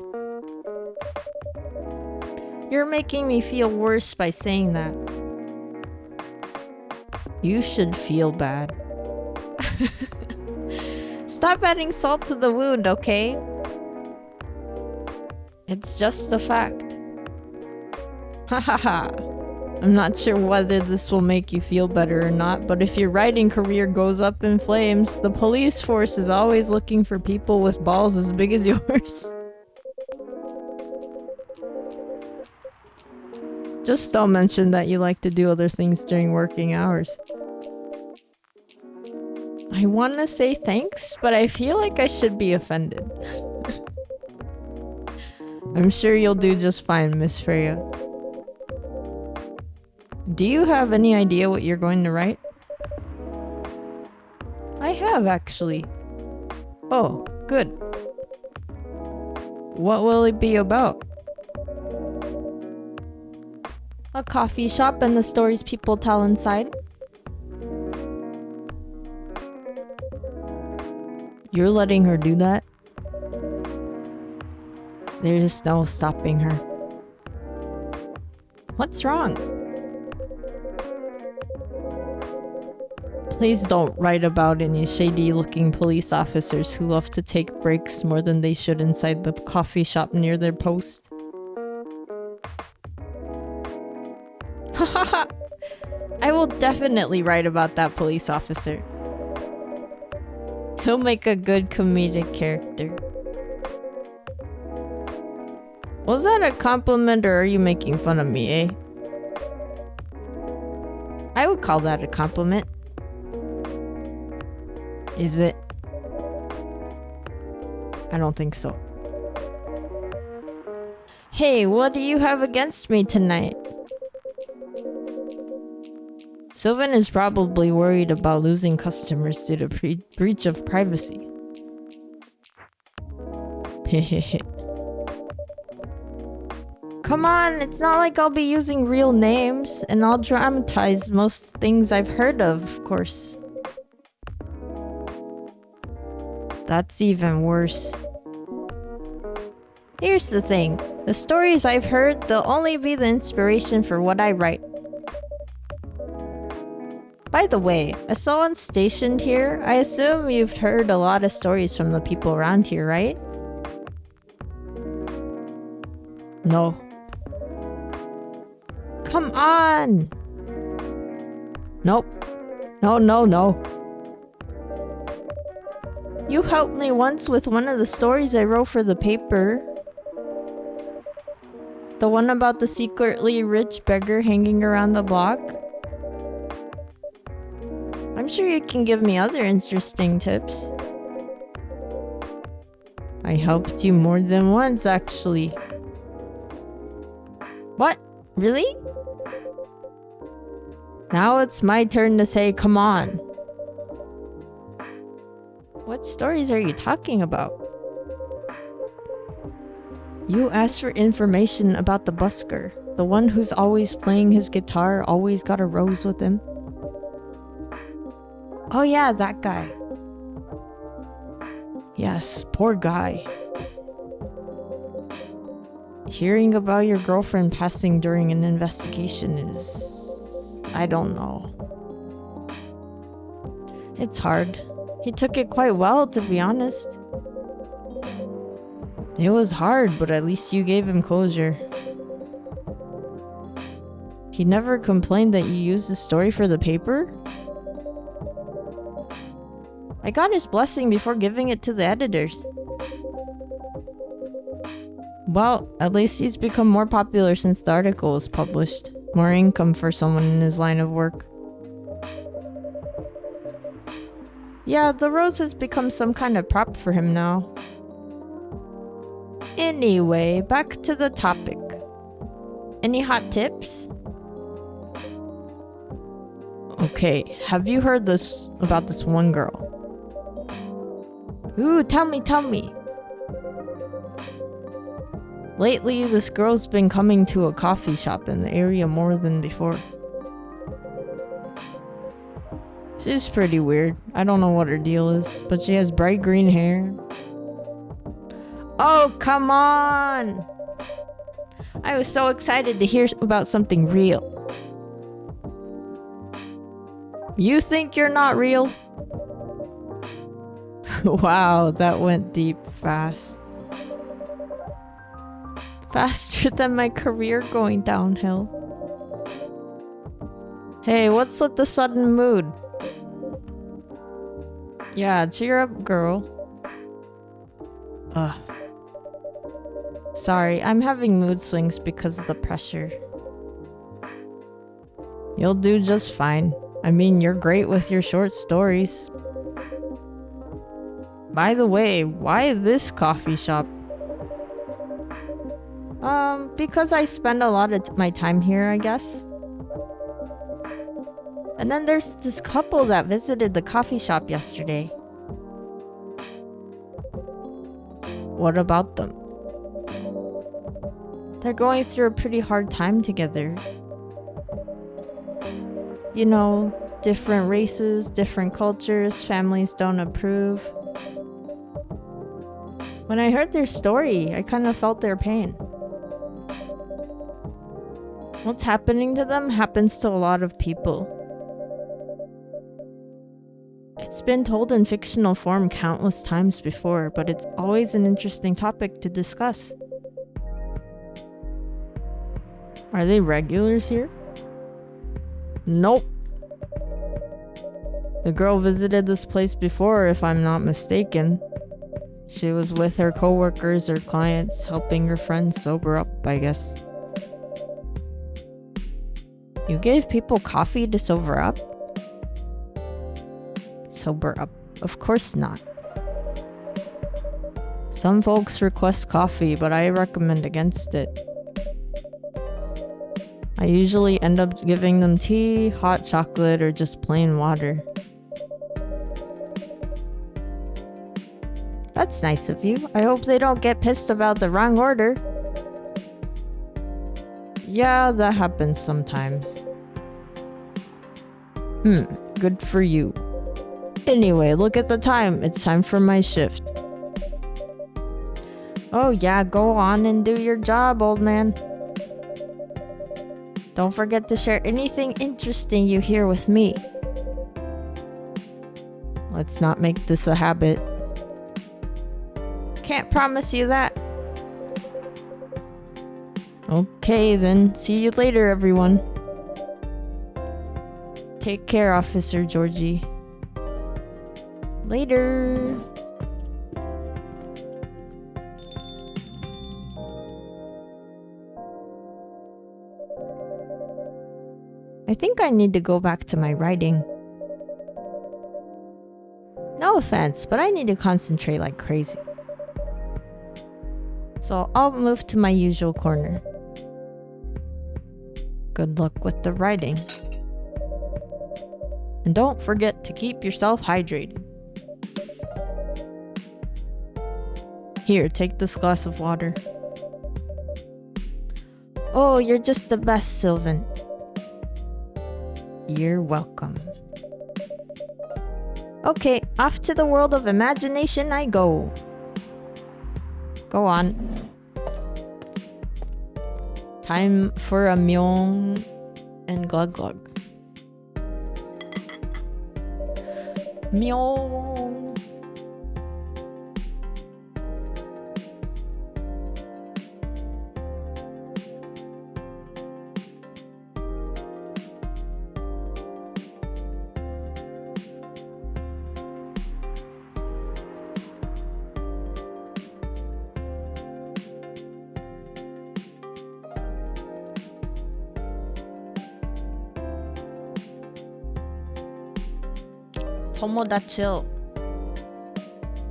S1: You're making me feel worse by saying that. You should feel bad. Stop adding salt to the wound, okay? It's just a fact. Hahaha. I'm not sure whether this will make you feel better or not, but if your writing career goes up in flames, the police force is always looking for people with balls as big as yours. Just don't mention that you like to do other things during working hours. I want to say thanks, but I feel like I should be offended. I'm sure you'll do just fine, Miss Freya. Do you have any idea what you're going to write? I have, actually. Oh, good. What will it be about? A coffee shop and the stories people tell inside. You're letting her do that? There's no stopping her. What's wrong? Please don't write about any shady-looking police officers who love to take breaks more than they should inside the coffee shop near their post. Hahaha! I will definitely write about that police officer. He'll make a good comedic character. Was that a compliment or are you making fun of me, eh? I would call that a compliment. Is it? I don't think so. Hey, what do you have against me tonight? Sylvan is probably worried about losing customers due to breach of privacy. Hehehe. Come on, it's not like I'll be using real names, and I'll dramatize most things I've heard of course. That's even worse. Here's the thing, the stories I've heard, they'll only be the inspiration for what I write. By the way, as someone stationed here, I assume you've heard a lot of stories from the people around here, right? No. Come on! Nope. No. You helped me once with one of the stories I wrote for the paper. The one about the secretly rich beggar hanging around the block. I'm sure you can give me other interesting tips. I helped you more than once, actually. What? Really? Now it's my turn to say, come on. What stories are you talking about? You asked for information about the busker. The one who's always playing his guitar, always got a rose with him. Oh yeah, that guy. Yes, poor guy. Hearing about your girlfriend passing during an investigation is... I don't know. It's hard. He took it quite well, to be honest. It was hard, but at least you gave him closure. He never complained that you used the story for the paper? I got his blessing before giving it to the editors. Well, at least he's become more popular since the article was published. More income for someone in his line of work. Yeah, the rose has become some kind of prop for him now. Anyway, back to the topic. Any hot tips? Okay, have you heard this about this one girl? Ooh, tell me. Lately, this girl's been coming to a coffee shop in the area more than before. She's pretty weird. I don't know what her deal is, but she has bright green hair. Oh, come on! I was so excited to hear about something real. You think you're not real? Wow, that went deep fast. Faster than my career going downhill. Hey, what's with the sudden mood? Yeah, cheer up, girl. Ugh. Sorry, I'm having mood swings because of the pressure. You'll do just fine. I mean, you're great with your short stories. By the way, why this coffee shop? Because I spend a lot of my time here, I guess. And then there's this couple that visited the coffee shop yesterday. What about them? They're going through a pretty hard time together. You know, different races, different cultures, families don't approve. When I heard their story, I kind of felt their pain. What's happening to them happens to a lot of people. It's been told in fictional form countless times before, but it's always an interesting topic to discuss. Are they regulars here? Nope. The girl visited this place before, if I'm not mistaken. She was with her coworkers or clients, helping her friends sober up, I guess. You gave people coffee to sober up? Sober up? Of course not. Some folks request coffee, but I recommend against it. I usually end up giving them tea, hot chocolate, or just plain water. That's nice of you. I hope they don't get pissed about the wrong order. Yeah, that happens sometimes. Good for you. Anyway, look at the time. It's time for my shift. Oh yeah, go on and do your job, old man. Don't forget to share anything interesting you hear with me. Let's not make this a habit. Can't promise you that. Okay then, see you later, everyone. Take care, Officer Georgie. Later. I think I need to go back to my writing. offense, but I need to concentrate like crazy. So I'll move to my usual corner. Good luck with the writing. And don't forget to keep yourself hydrated. Here, take this glass of water. Oh, you're just the best, Sylvan. You're welcome. Okay, off to the world of imagination I go. Go on. Time for a Myeong and Glug Glug. Myeong. Tomodachi.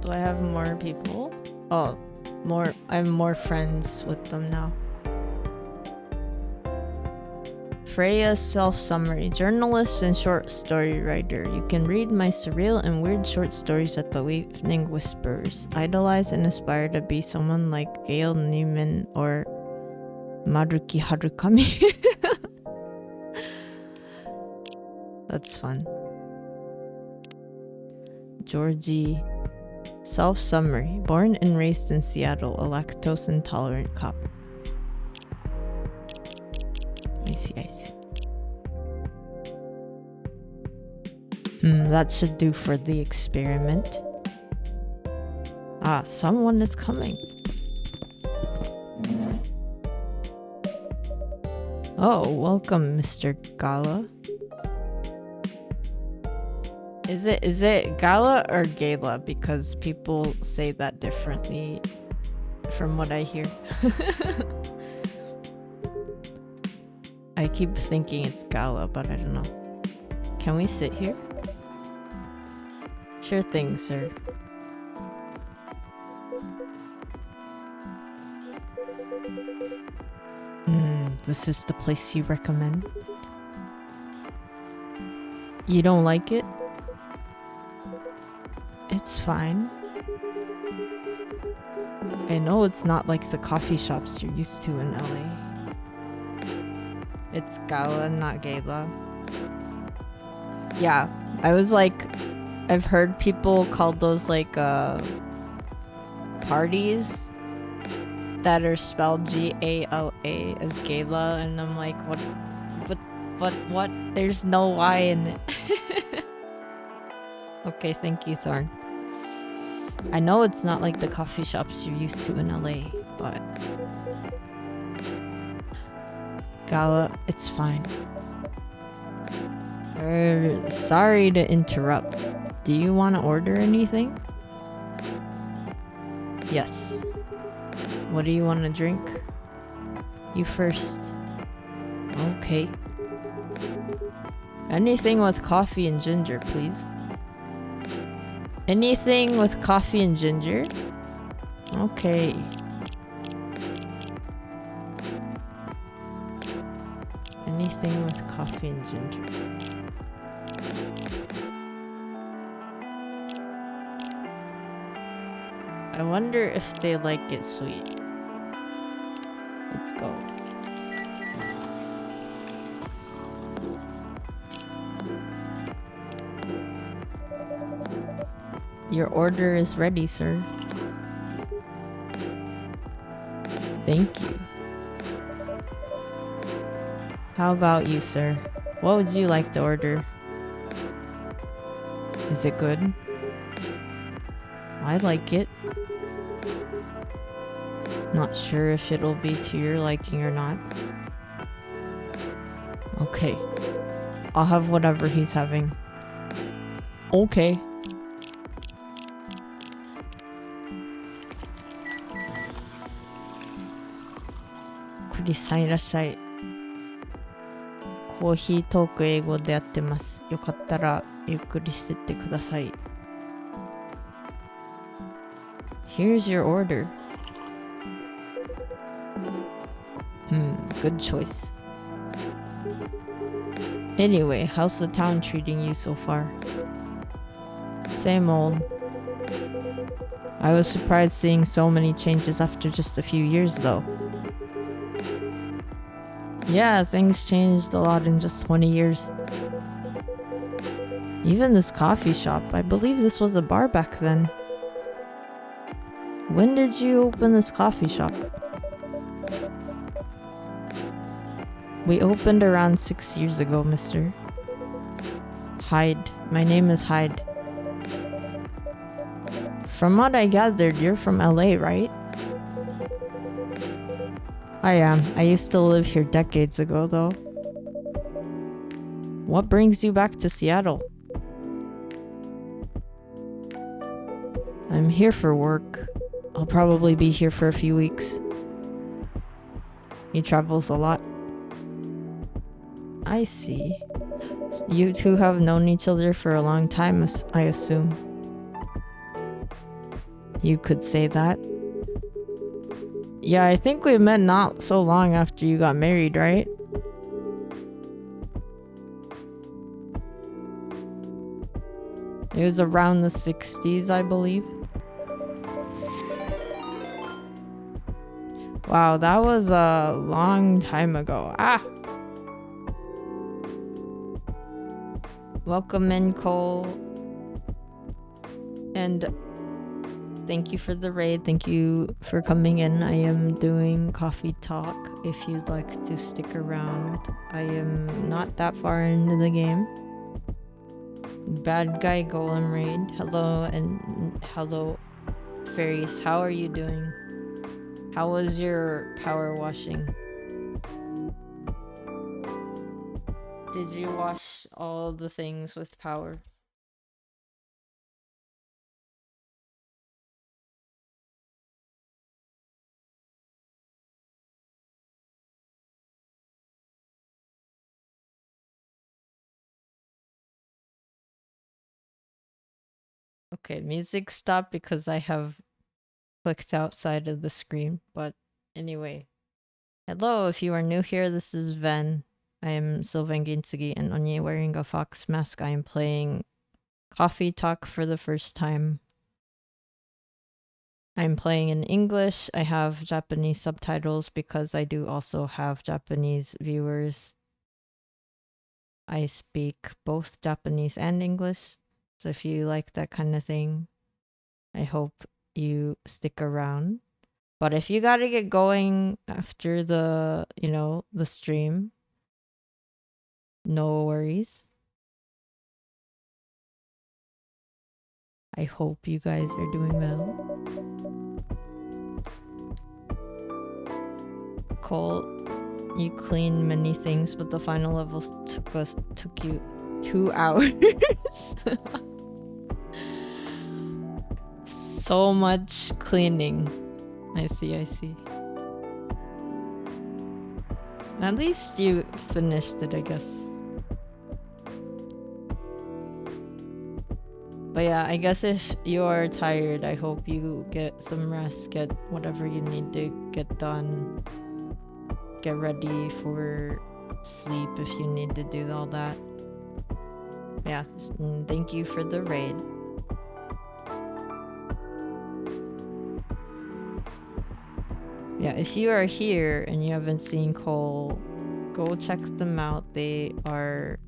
S1: Do I have more people? Oh, more. I have more friends with them now. Freya's self-summary. Journalist and short story writer. You can read my surreal and weird short stories at the Evening Whispers. Idolize and aspire to be someone like Gail Neiman or Maruki Harukami. That's fun. Georgie. Self-summary. Born and raised in Seattle, a lactose-intolerant cop. I see. That should do for the experiment. Ah, someone is coming. Oh, welcome, Mr. Gala. Is it Gala or Gala? Because people say that differently from what I hear. I keep thinking it's Gala, but I don't know. Can we sit here? Sure thing, sir. This is the place you recommend? You don't like it? It's fine. I know it's not like the coffee shops you're used to in LA. It's Gala, not Gala. Yeah, I was like, I've heard people call those like parties that are spelled G-A-L-A as Gala, and I'm like, what? There's no Y in it. Okay, thank you, Thorn. I know it's not like the coffee shops you're used to in LA, but Gala, it's fine. Sorry to interrupt. Do you want to order anything? Yes. What do you want to drink? You first. Okay. Anything with coffee and ginger, please. Anything with coffee and ginger? Okay. Anything with coffee and ginger. I wonder if they like it sweet. Let's go. Your order is ready, sir. Thank you. How about you, sir? What would you like to order? Is it good? I like it. Not sure if it'll be to your liking or not. Okay. I'll have whatever he's having. Okay.クリスさんいらっしゃい。コーヒートーク英語でやってます。よかったらゆっくりしてってください。Here's your order. Good choice. Anyway, how's the town treating you so far? Same old. I was surprised seeing so many changes after just a few years though. Yeah, things changed a lot in just 20 years. Even this coffee shop, I believe this was a bar back then. When did you open this coffee shop? We opened around 6 years ago, mister. Hyde. My name is Hyde. From what I gathered, you're from LA, right? I am. I used to live here decades ago, though. What brings you back to Seattle? I'm here for work. I'll probably be here for a few weeks. He travels a lot. I see. You two have known each other for a long time, I assume. You could say that. Yeah, I think we met not so long after you got married, right? It was around the 60s, I believe. Wow, that was a long time ago. Welcome in, Cole. And thank you for the raid. Thank you for coming in. I am doing coffee talk if you'd like to stick around. I am not that far into the game. Bad guy golem raid. Hello and hello fairies. How are you doing? How was your power washing? Did you wash all the things with power? Okay, music stopped because I have clicked outside of the screen, but anyway. Hello, if you are new here, this is Ven. I am Sylvain Ginsugi, and only wearing a fox mask. I am playing Coffee Talk for the first time. I'm playing in English. I have Japanese subtitles because I do also have Japanese viewers. I speak both Japanese and English, so if you like that kind of thing, I hope you stick around. But if you gotta get going after the, the stream, no worries. I hope you guys are doing well. Cole, you cleaned many things, but the final levels took you 2 hours. So much cleaning. I see. At least you finished it, I guess. But yeah, I guess if you are tired, I hope you get some rest, get whatever you need to get done. Get ready for sleep if you need to do all that. Yeah, thank you for the raid. Yeah, if you are here and you haven't seen Cole, go check them out. They are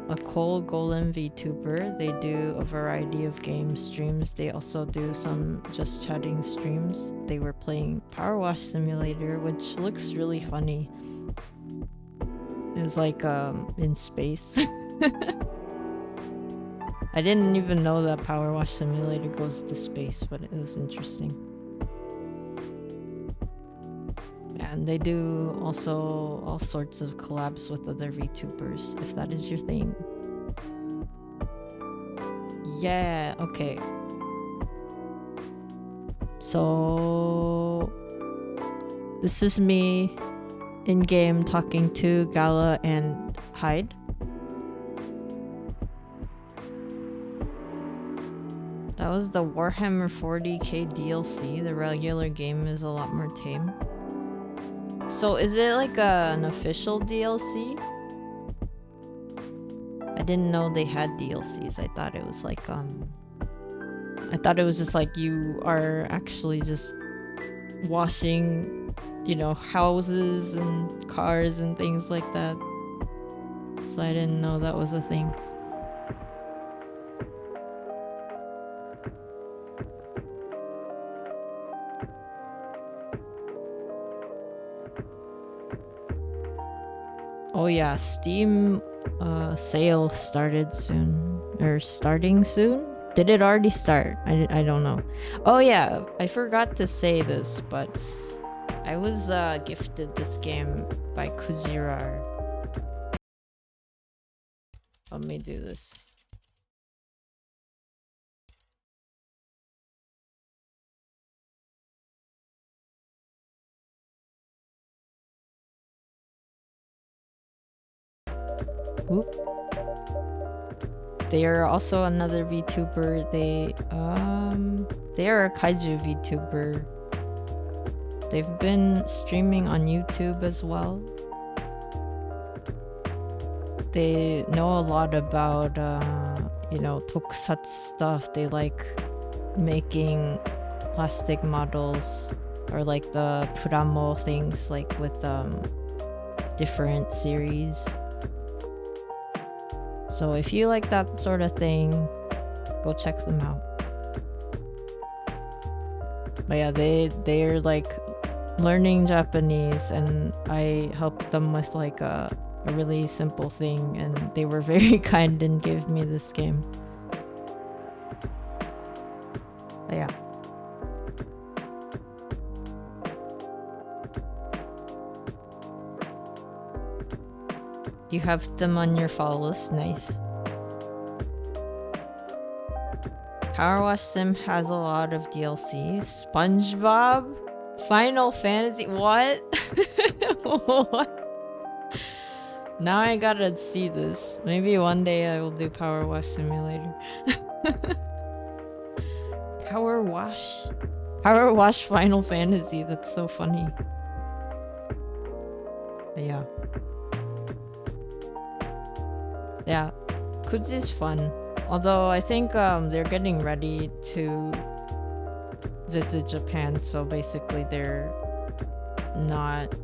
S1: a Cole Golem VTuber. They do a variety of game streams. They also do some just chatting streams. They were playing Power Wash Simulator, which looks really funny. It was like in space. I didn't even know that Power Wash Simulator goes to space, but it was interesting. And they do also all sorts of collabs with other VTubers, if that is your thing. Yeah, okay. So this is me in game talking to Gala and Hyde. That was the Warhammer 40k DLC. The regular game is a lot more tame. So is it like an official DLC? I didn't know they had DLCs. I thought it was like I thought it was just like you are actually just washing, you know, houses and cars and things like that. So I didn't know that was a thing. Oh yeah, Steam sale started soon. Or starting soon? Did it already start? I don't know. Oh yeah, I forgot to say this, but I was gifted this game by Kujirar. Let me do this. Oop. They are also another VTuber. They are a kaiju VTuber. They've been streaming on YouTube as well. They know a lot about you know, tokusatsu stuff. They like making plastic models or like the pramo things, like with different series. So if you like that sort of thing, go check them out. But yeah, they're like learning Japanese, and I helped them with like a really simple thing, and they were very kind and gave me this game. But yeah. You have them on your follow list. Nice. Power Wash Sim has a lot of DLC. SpongeBob? Final Fantasy? What? What? Now I gotta see this. Maybe one day I will do Power Wash Simulator. Power Wash? Power Wash Final Fantasy. That's so funny. But yeah. Yeah, Kuji's fun. Although I think they're getting ready to visit Japan, so basically they're not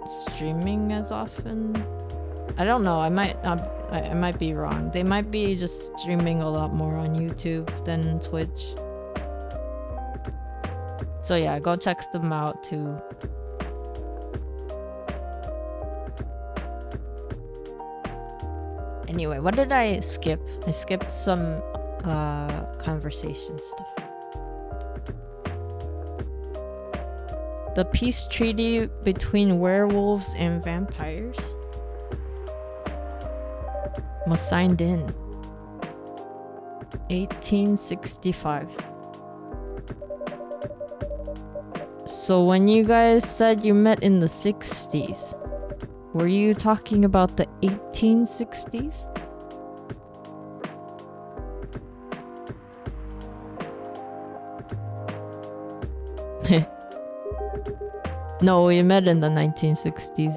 S1: streaming as often. I don't know. I might be wrong. They might be just streaming a lot more on YouTube than Twitch. So yeah, go check them out too. Anyway, what did I skip? I skipped some conversation stuff. The peace treaty between werewolves and vampires was signed in 1865. So when you guys said you met in the 60s, were you talking about the 1860s? No, we met in the 1960s.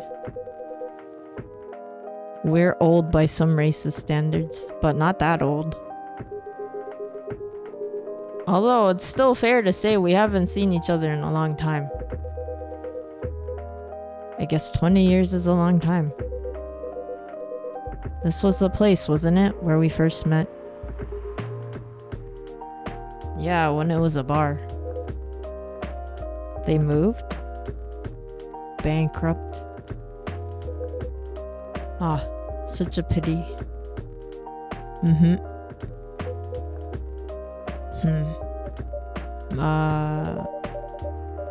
S1: We're old by some racist standards, but not that old. Although it's still fair to say we haven't seen each other in a long time. I guess 20 years is a long time. This was the place, wasn't it, where we first met? Yeah, when it was a bar. They moved? Bankrupt? Ah, such a pity.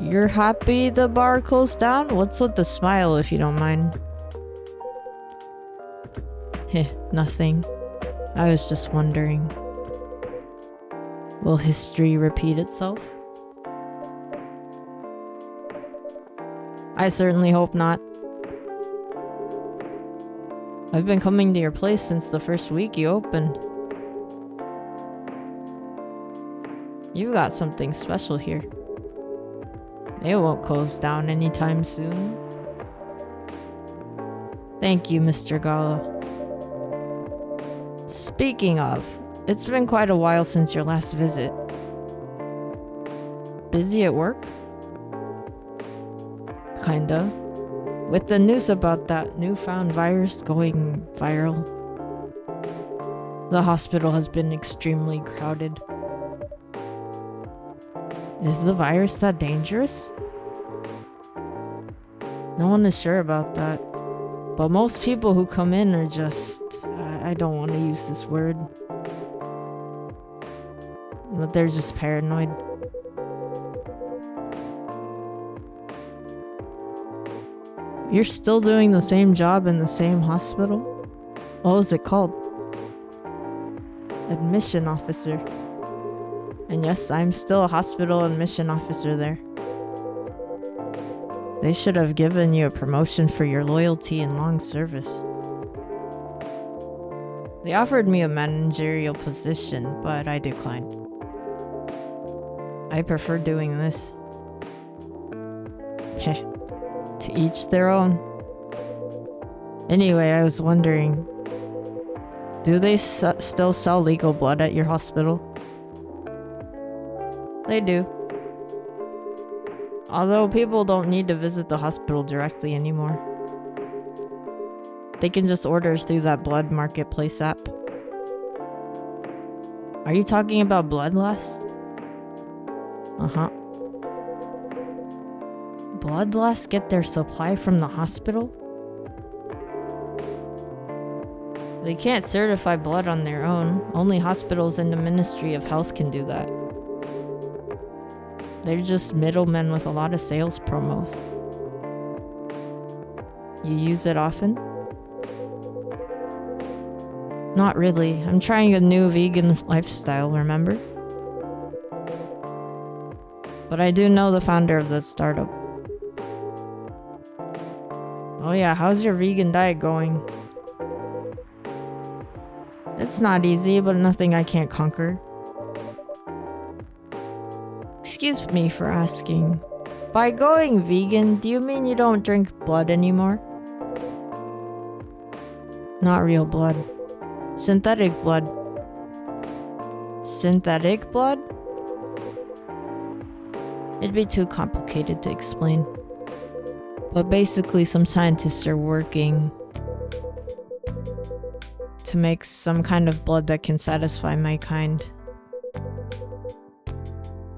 S1: You're happy the bar closed down? What's with the smile, if you don't mind? Heh, nothing. I was just wondering. Will history repeat itself? I certainly hope not. I've been coming to your place since the first week you opened. You got something special here. It won't close down anytime soon. Thank you, Mr. Gala. Speaking of, it's been quite a while since your last visit. Busy at work? Kinda. With the news about that newfound virus going viral, the hospital has been extremely crowded. Is the virus that dangerous? No one is sure about that. But most people who come in are just... I don't want to use this word. But they're just paranoid. You're still doing the same job in the same hospital? What was it called? Admission officer. And yes, I'm still a hospital admission officer there. They should have given you a promotion for your loyalty and long service. They offered me a managerial position, but I declined. I prefer doing this. Heh. To each their own. Anyway, I was wondering, do they still sell legal blood at your hospital? They do. Although people don't need to visit the hospital directly anymore. They can just order through that blood marketplace app. Are you talking about Bloodlust? Uh-huh. Bloodlust get their supply from the hospital? They can't certify blood on their own. Only hospitals and the Ministry of Health can do that. They're just middlemen with a lot of sales promos. You use it often? Not really. I'm trying a new vegan lifestyle, remember? But I do know the founder of the startup. Oh yeah, how's your vegan diet going? It's not easy, but nothing I can't conquer. Excuse me for asking. By going vegan, do you mean you don't drink blood anymore? Not real blood. Synthetic blood. Synthetic blood? It'd be too complicated to explain. But basically, some scientists are working to make some kind of blood that can satisfy my kind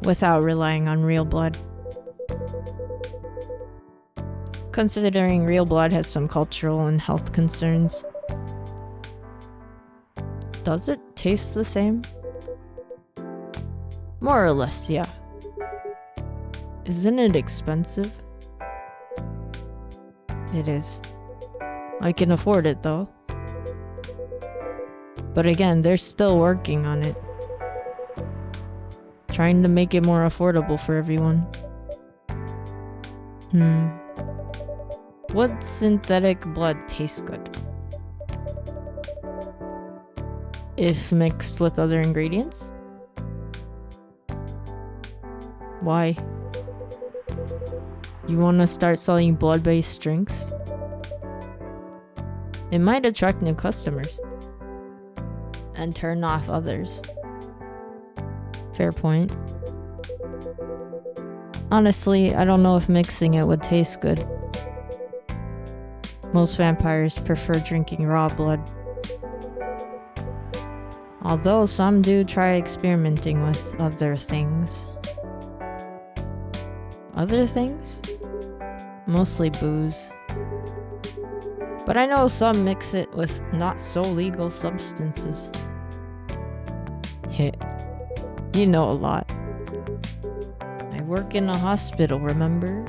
S1: without relying on real blood. Considering real blood has some cultural and health concerns. Does it taste the same? More or less, yeah. Isn't it expensive? It is. I can afford it though. But again, they're still working on it. Trying to make it more affordable for everyone. Would synthetic blood taste good? If mixed with other ingredients? Why? You want to start selling blood-based drinks? It might attract new customers and turn off others. Fair point. Honestly, I don't know if mixing it would taste good. Most vampires prefer drinking raw blood. Although some do try experimenting with other things. Other things? Mostly booze. But I know some mix it with not so legal substances. Hit. You know a lot. I work in a hospital, remember?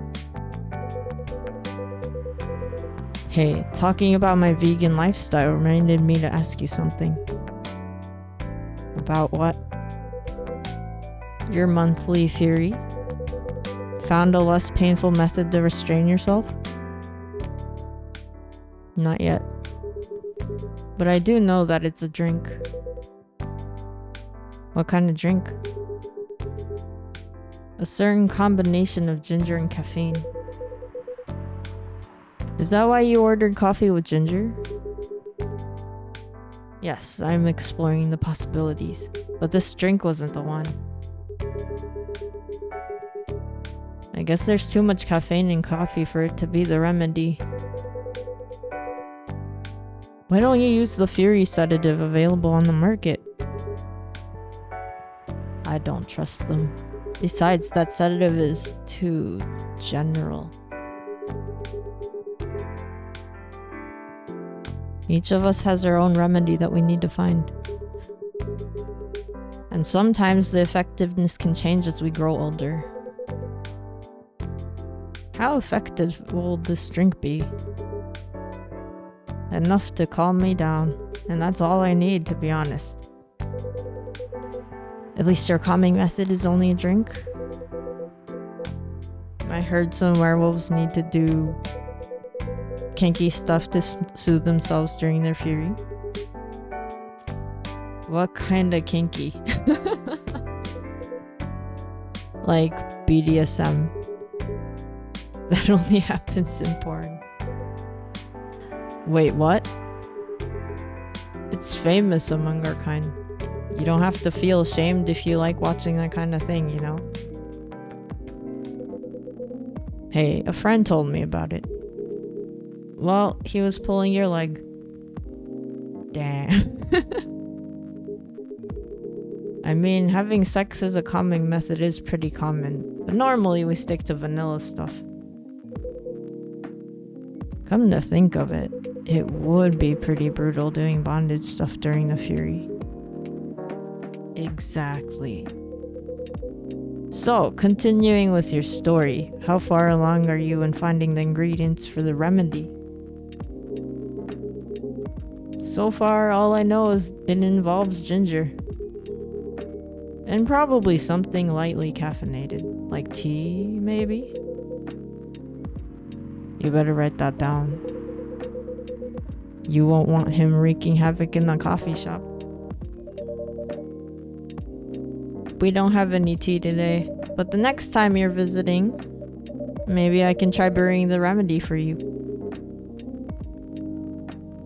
S1: Hey, talking about my vegan lifestyle reminded me to ask you something. About what? Your monthly fury? Found a less painful method to restrain yourself? Not yet. But I do know that it's a drink. What kind of drink? A certain combination of ginger and caffeine. Is that why you ordered coffee with ginger? Yes, I'm exploring the possibilities, but this drink wasn't the one. I guess there's too much caffeine in coffee for it to be the remedy. Why don't you use the Fury sedative available on the market? I don't trust them. Besides, that sedative is too general. Each of us has our own remedy that we need to find. And sometimes the effectiveness can change as we grow older. How effective will this drink be? Enough to calm me down, and that's all I need, to be honest. At least your calming method is only a drink? I heard some werewolves need to do kinky stuff to soothe themselves during their fury. What kind of kinky? Like BDSM. That only happens in porn. Wait, what? It's famous among our kind. You don't have to feel ashamed if you like watching that kind of thing, you know? Hey, a friend told me about it. Well, he was pulling your leg. Damn. I mean, having sex as a calming method is pretty common, but normally we stick to vanilla stuff. Come to think of it, it would be pretty brutal doing bondage stuff during the fury. Exactly. So, continuing with your story, how far along are you in finding the ingredients for the remedy? So far, all I know is it involves ginger. And probably something lightly caffeinated, like tea, maybe? You better write that down. You won't want him wreaking havoc in the coffee shop. We don't have any tea today, but the next time you're visiting, maybe I can try brewing the remedy for you.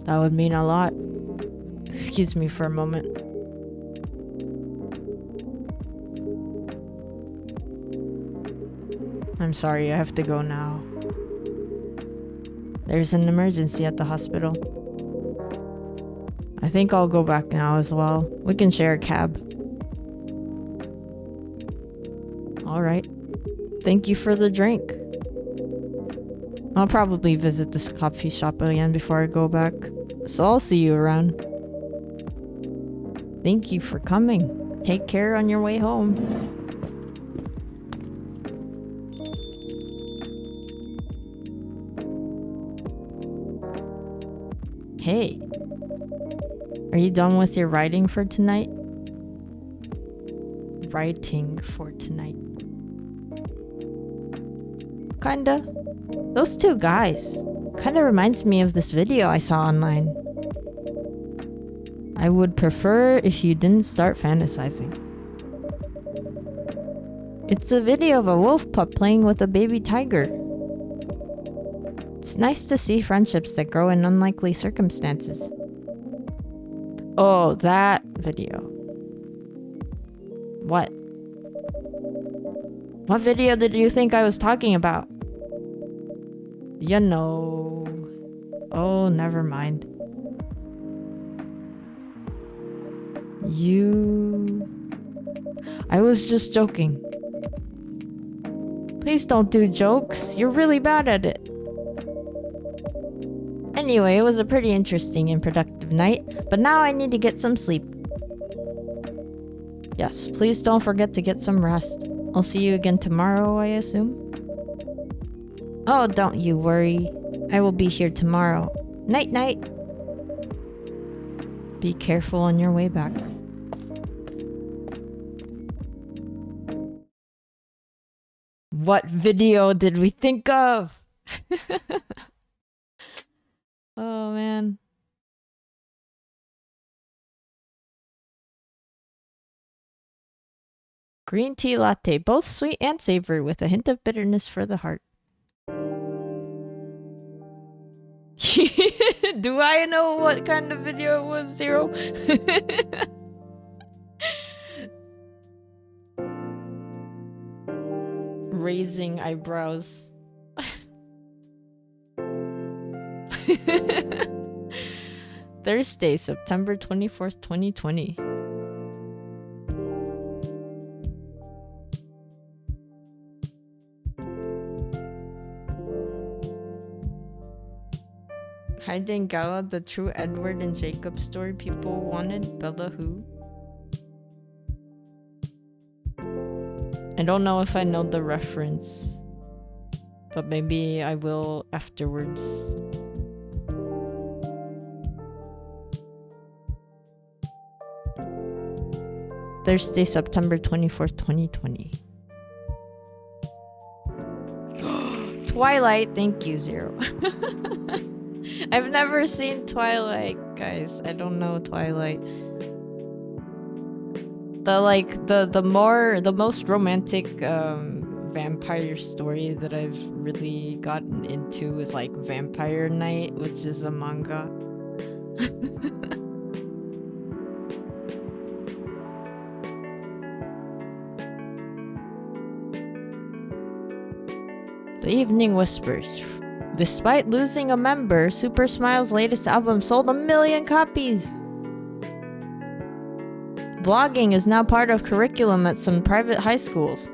S1: That would mean a lot. Excuse me for a moment. I'm sorry, I have to go now. There's an emergency at the hospital. I think I'll go back now as well. We can share a cab. Alright. Thank you for the drink. I'll probably visit this coffee shop again before I go back, so I'll see you around. Thank you for coming. Take care on your way home. Hey, are you done with your writing for tonight? Writing for tonight. Kinda. Those two guys. Kinda reminds me of this video I saw online. I would prefer if you didn't start fantasizing. It's a video of a wolf pup playing with a baby tiger. It's nice to see friendships that grow in unlikely circumstances. Oh, that video. What? What video did you think I was talking about? You know. Oh, never mind. I was just joking. Please don't do jokes. You're really bad at it. Anyway, it was a pretty interesting and productive night, but now I need to get some sleep. Yes, please don't forget to get some rest. I'll see you again tomorrow, I assume? Oh, don't you worry. I will be here tomorrow. Night-night. Be careful on your way back. What video did we think of? Oh, man. Green tea latte, both sweet and savory with a hint of bitterness for the heart. Do I know what kind of video it was, Zero? Raising eyebrows. Thursday, September 24th, 2020. Hiding Gala, the true Edward and Jacob story people wanted. Bella who? I don't know if I know the reference, but maybe I will afterwards. Thursday, September 24th, 2020. Twilight, thank you, Zero. I've never seen Twilight, guys. I don't know Twilight. The most romantic vampire story that I've really gotten into is like Vampire Night, which is a manga. The Evening Whispers. Despite losing a member, Super Smile's latest album sold 1 million copies. Vlogging is now part of curriculum at some private high schools.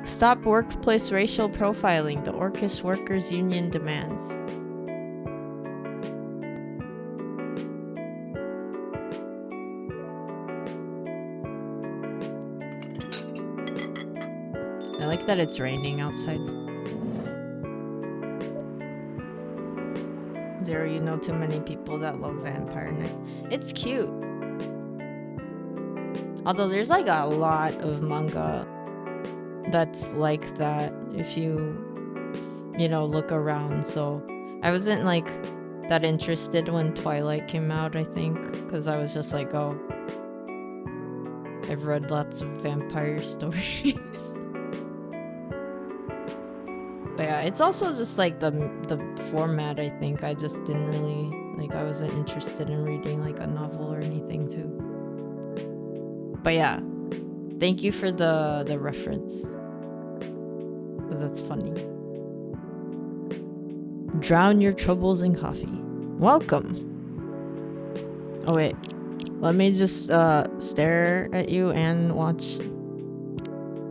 S1: Stop workplace racial profiling, the Orchis Workers Union demands. I like that it's raining outside. Zero, you know too many people that love Vampire Night. It's cute. Although there's like a lot of manga that's like that if you look around. So I wasn't like that interested when Twilight came out, I think, because I was just like, oh, I've read lots of vampire stories. But yeah, it's also just like the format, I think. I just didn't really, like, I wasn't interested in reading like a novel or anything too. But yeah, thank you for the reference. Because that's funny. Drown your troubles in coffee. Welcome. Oh wait, let me just stare at you and watch.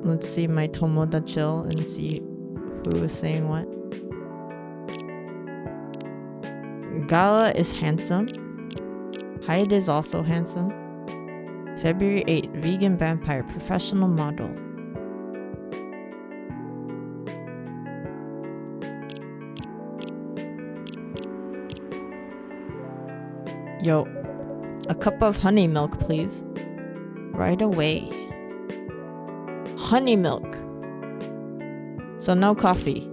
S1: Let's see my Tomodachi and see who is saying what. Gala is handsome. Hyde is also handsome. February 8th, vegan vampire, professional model. Yo, a cup of honey milk, please. Right away. Honey milk. So no coffee.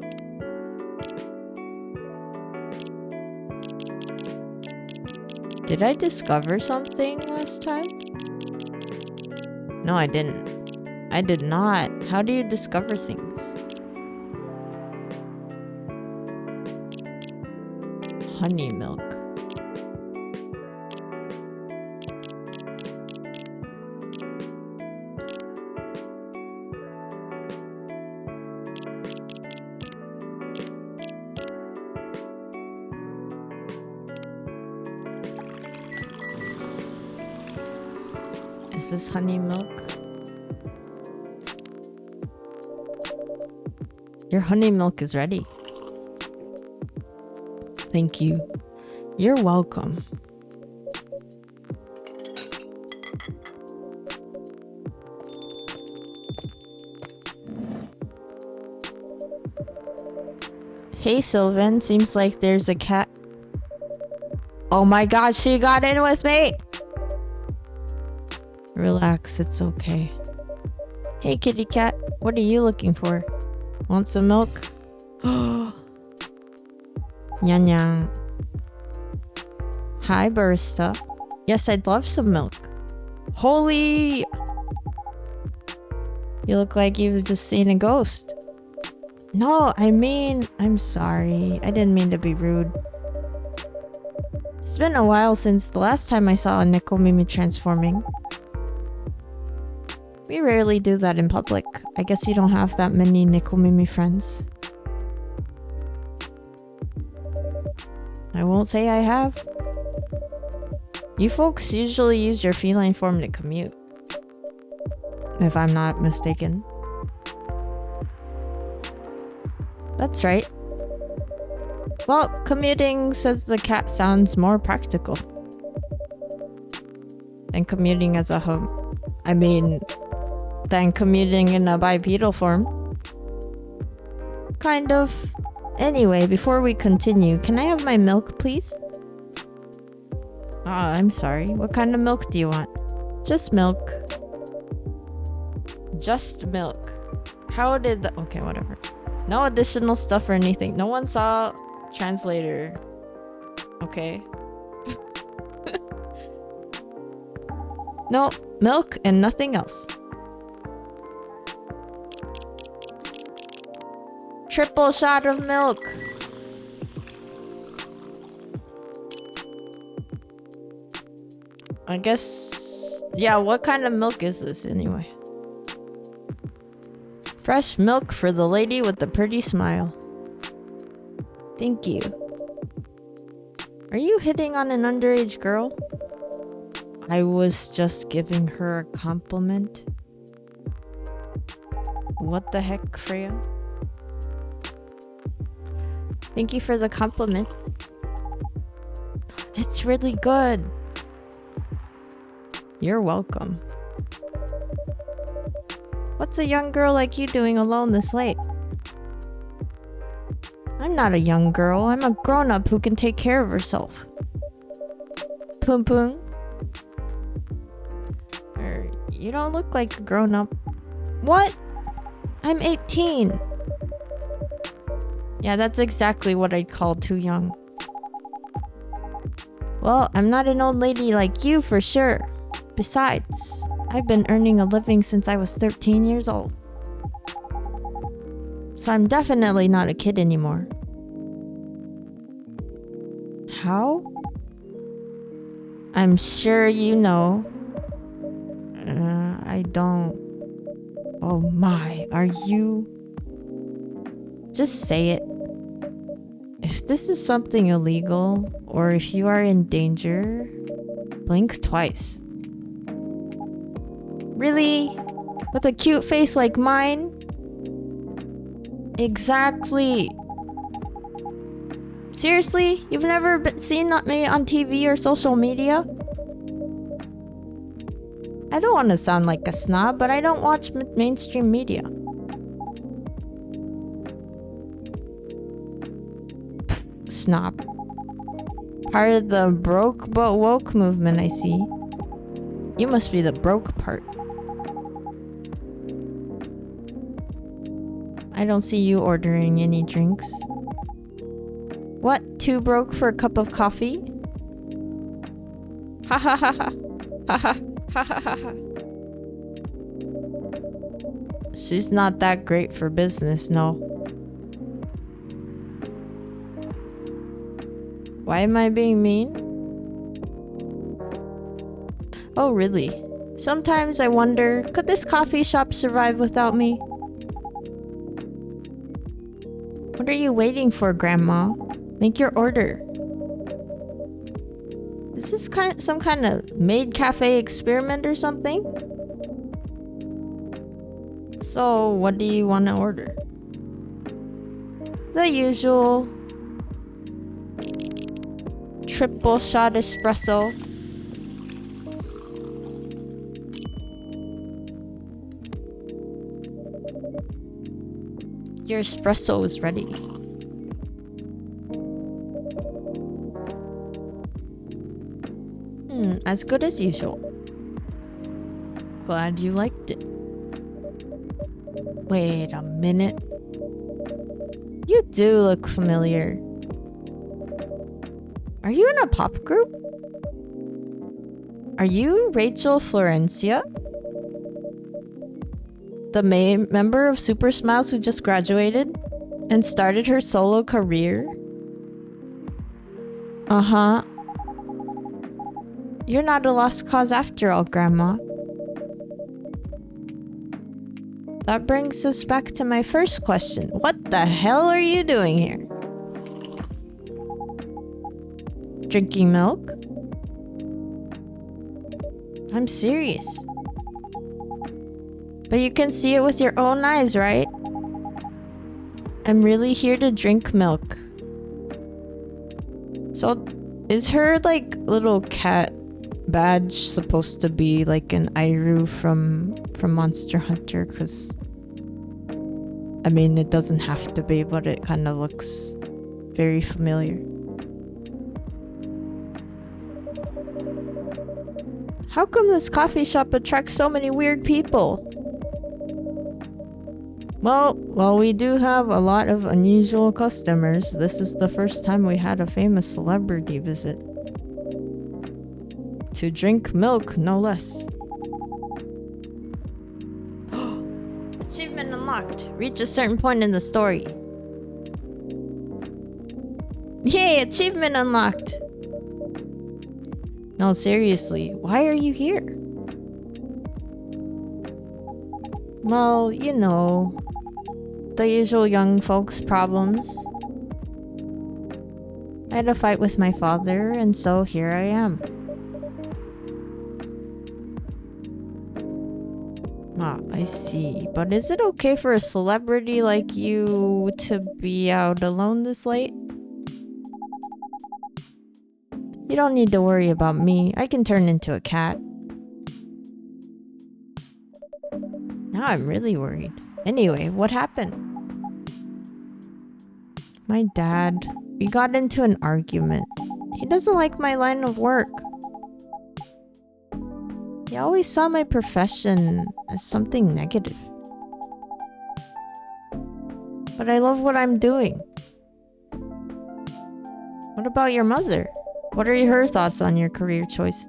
S1: Did I discover something last time? No, I didn't. I did not. How do you discover things? Honey milk. Is this honey milk? Your honey milk is ready. Thank you. You're welcome. Hey Sylvan, seems like there's a cat. Oh my god, she got in with me! Relax, it's okay. Hey kitty cat, what are you looking for? Want some milk? Nyang nyang. Hi barista. Yes, I'd love some milk. Holy! You look like you've just seen a ghost. No, I mean, I'm sorry. I didn't mean to be rude. It's been a while since the last time I saw a Nekomimi transforming. We rarely do that in public. I guess you don't have that many Nekomimi friends. I won't say I have. You folks usually use your feline form to commute, if I'm not mistaken. That's right. Well, commuting says the cat sounds more practical than commuting as a home. I mean, than commuting in a bipedal form. Kind of. Anyway, before we continue, can I have my milk, please? I'm sorry. What kind of milk do you want? Just milk. Just milk. How did the... Okay, whatever. No additional stuff or anything. No one saw translator. Okay. No, milk and nothing else. Triple shot of milk. I guess... Yeah, what kind of milk is this anyway? Fresh milk for the lady with the pretty smile. Thank you. Are you hitting on an underage girl? I was just giving her a compliment. What the heck, Freya? Thank you for the compliment. It's really good. You're welcome. What's a young girl like you doing alone this late? I'm not a young girl. I'm a grown-up who can take care of herself. Poon Poon. You don't look like a grown-up. What? I'm 18. Yeah, that's exactly what I'd call too young. Well, I'm not an old lady like you for sure. Besides, I've been earning a living since I was 13 years old. So I'm definitely not a kid anymore. How? I'm sure you know. I don't. Oh my, are you? Just say it. If this is something illegal, or if you are in danger, blink twice. Really? With a cute face like mine? Exactly. Seriously? You've never seen me on TV or social media? I don't want to sound like a snob, but I don't watch mainstream media. Pfft, snob. Part of the broke but woke movement, I see. You must be the broke part. I don't see you ordering any drinks. What? Too broke for a cup of coffee? Ha ha ha ha. Ha ha. Ha ha ha ha. She's not that great for business, no. Why am I being mean? Oh, really? Sometimes I wonder, could this coffee shop survive without me? What are you waiting for, Grandma? Make your order. Is this some kind of maid cafe experiment or something? So, what do you want to order? The usual. Triple shot espresso. Your espresso is ready. As good as usual. Glad you liked it. Wait a minute. You do look familiar. Are you in a pop group? Are you Rachel Florencia? The member of Super Smiles who just graduated and started her solo career? Uh-huh. You're not a lost cause after all, Grandma. That brings us back to my first question. What the hell are you doing here? Drinking milk? I'm serious. But you can see it with your own eyes, right? I'm really here to drink milk. So, is her, like, little cat badge supposed to be like an Iru from Monster Hunter? Because I mean, it doesn't have to be, but it kind of looks very familiar. How come this coffee shop attracts so many weird people? Well, we do have a lot of unusual customers. This is the first time we had a famous celebrity visit. To drink milk, no less. Achievement unlocked. Reach a certain point in the story. Yay, achievement unlocked! No, seriously, why are you here? Well, you know, the usual young folks' problems. I had a fight with my father, and so here I am. Ah, I see. But is it okay for a celebrity like you to be out alone this late? You don't need to worry about me. I can turn into a cat. Now I'm really worried. Anyway, what happened? My dad. We got into an argument. He doesn't like my line of work. He always saw my profession as something negative. But I love what I'm doing. What about your mother? What are her thoughts on your career choice?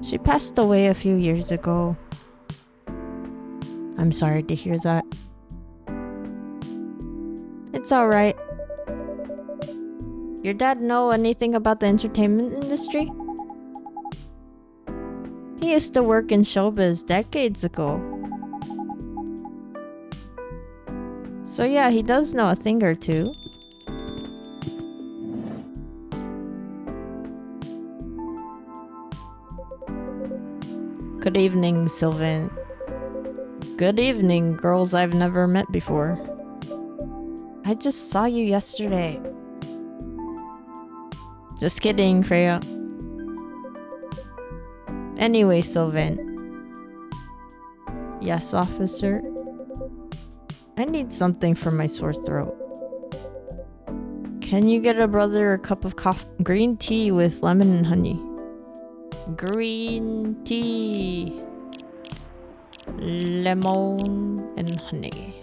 S1: She passed away a few years ago. I'm sorry to hear that. It's alright. Your dad know anything about the entertainment industry? He used to work in showbiz decades ago. So yeah, he does know a thing or two. Good evening, Sylvan. Good evening, girls I've never met before. I just saw you yesterday. Just kidding, Freya. Anyway, Sylvan. Yes, officer? I need something for my sore throat. Can you get a brother a cup of green tea with lemon and honey? Green tea. Lemon and honey.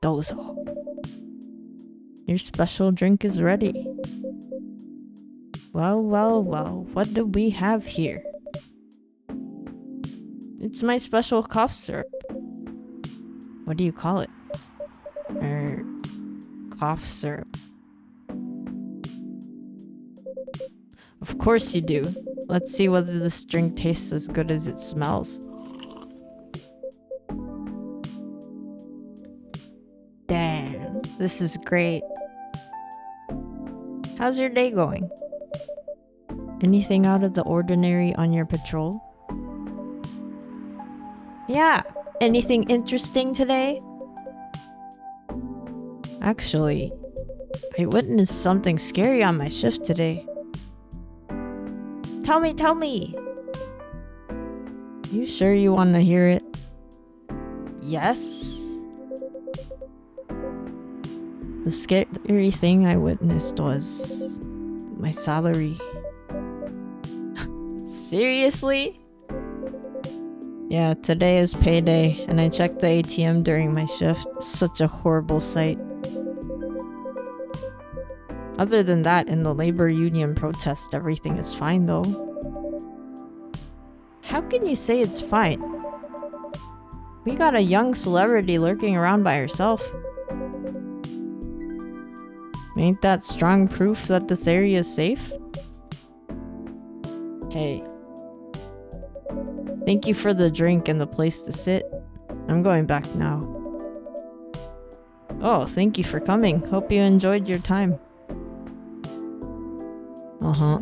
S1: Dozo. Your special drink is ready. Well, what do we have here? It's my special cough syrup. What do you call it? Cough syrup. Of course you do. Let's see whether this drink tastes as good as it smells. Damn, this is great. How's your day going? Anything out of the ordinary on your patrol? Yeah, anything interesting today? Actually, I witnessed something scary on my shift today. Tell me! You sure you want to hear it? Yes? The scary thing I witnessed was my salary. Seriously? Yeah, today is payday, and I checked the ATM during my shift. Such a horrible sight. Other than that, in the labor union protest, everything is fine though. How can you say it's fine? We got a young celebrity lurking around by herself. Ain't that strong proof that this area is safe? Hey. Thank you for the drink and the place to sit. I'm going back now. Oh, thank you for coming. Hope you enjoyed your time. Uh-huh.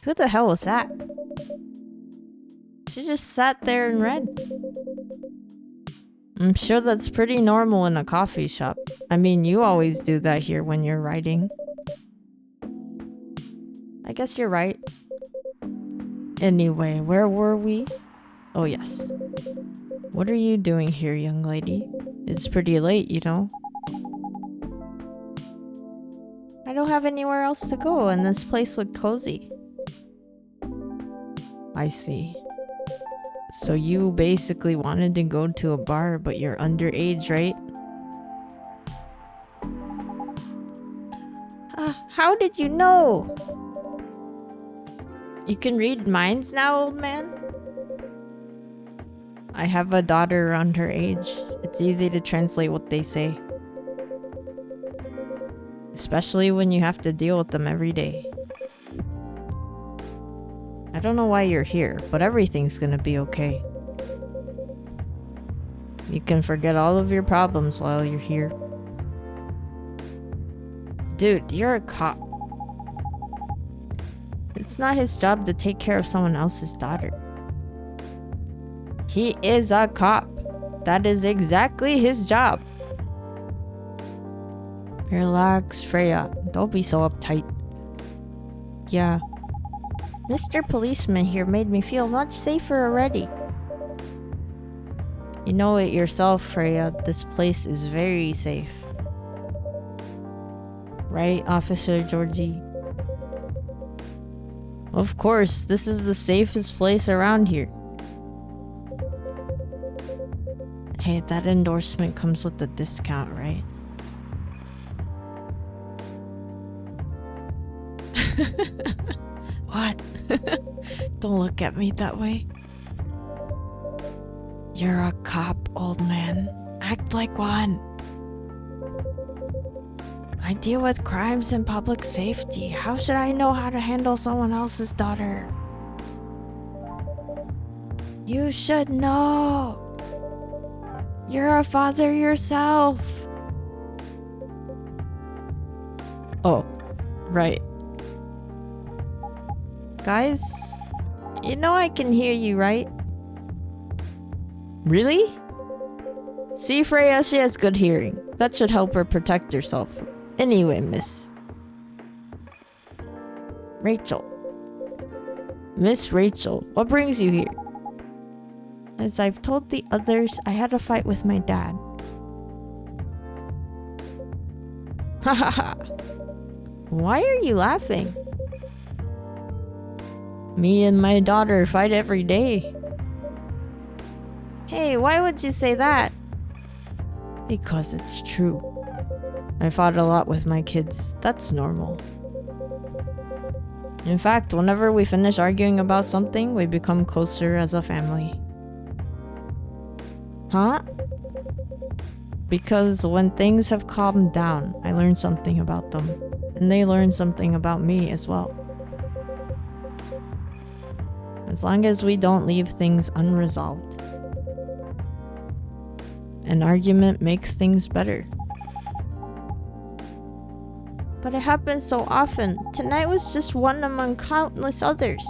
S1: Who the hell was that? She just sat there and read. I'm sure that's pretty normal in a coffee shop. I mean, you always do that here when you're writing. I guess you're right. Anyway, where were we? Oh yes. What are you doing here, young lady? It's pretty late, you know. I don't have anywhere else to go, and this place looked cozy. I see. So you basically wanted to go to a bar, but you're underage, right? How did you know? You can read minds now, old man? I have a daughter around her age. It's easy to translate what they say. Especially when you have to deal with them every day. I don't know why you're here, but everything's gonna be okay. You can forget all of your problems while you're here. Dude, you're a cop. It's not his job to take care of someone else's daughter. He is a cop. That is exactly his job. Relax, Freya. Don't be so uptight. Yeah. Mr. Policeman here made me feel much safer already. You know it yourself, Freya. This place is very safe. Right, Officer Georgie? Of course, this is the safest place around here. Hey, that endorsement comes with a discount, right? What? Don't look at me that way. You're a cop, old man. Act like one. I deal with crimes and public safety. How should I know how to handle someone else's daughter? You should know. You're a father yourself. Oh, right. Guys, you know I can hear you, right? Really? See, Freya, she has good hearing. That should help her protect herself. Anyway, miss. Rachel. Miss Rachel, what brings you here? As I've told the others, I had a fight with my dad. Ha ha ha. Why are you laughing? Me and my daughter fight every day. Hey, why would you say that? Because it's true. I fought a lot with my kids. That's normal. In fact, whenever we finish arguing about something, we become closer as a family. Huh? Because when things have calmed down, I learn something about them. And they learn something about me as well. As long as we don't leave things unresolved. An argument makes things better. But it happens so often. Tonight was just one among countless others.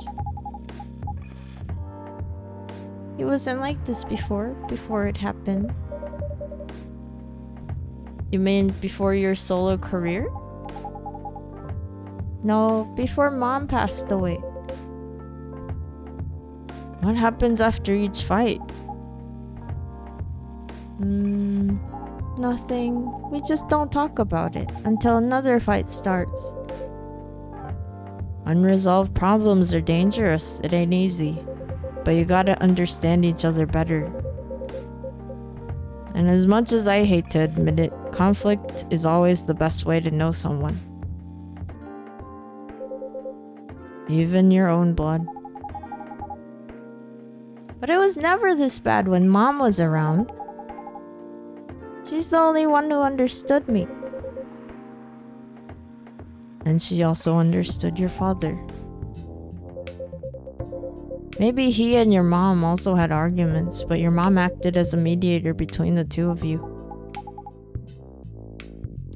S1: It wasn't like this before it happened. You mean before your solo career? No, before Mom passed away. What happens after each fight? Nothing. We just don't talk about it until another fight starts. Unresolved problems are dangerous. It ain't easy. But you gotta understand each other better. And as much as I hate to admit it, conflict is always the best way to know someone. Even your own blood. But it was never this bad when Mom was around. She's the only one who understood me. And she also understood your father. Maybe he and your mom also had arguments, but your mom acted as a mediator between the two of you.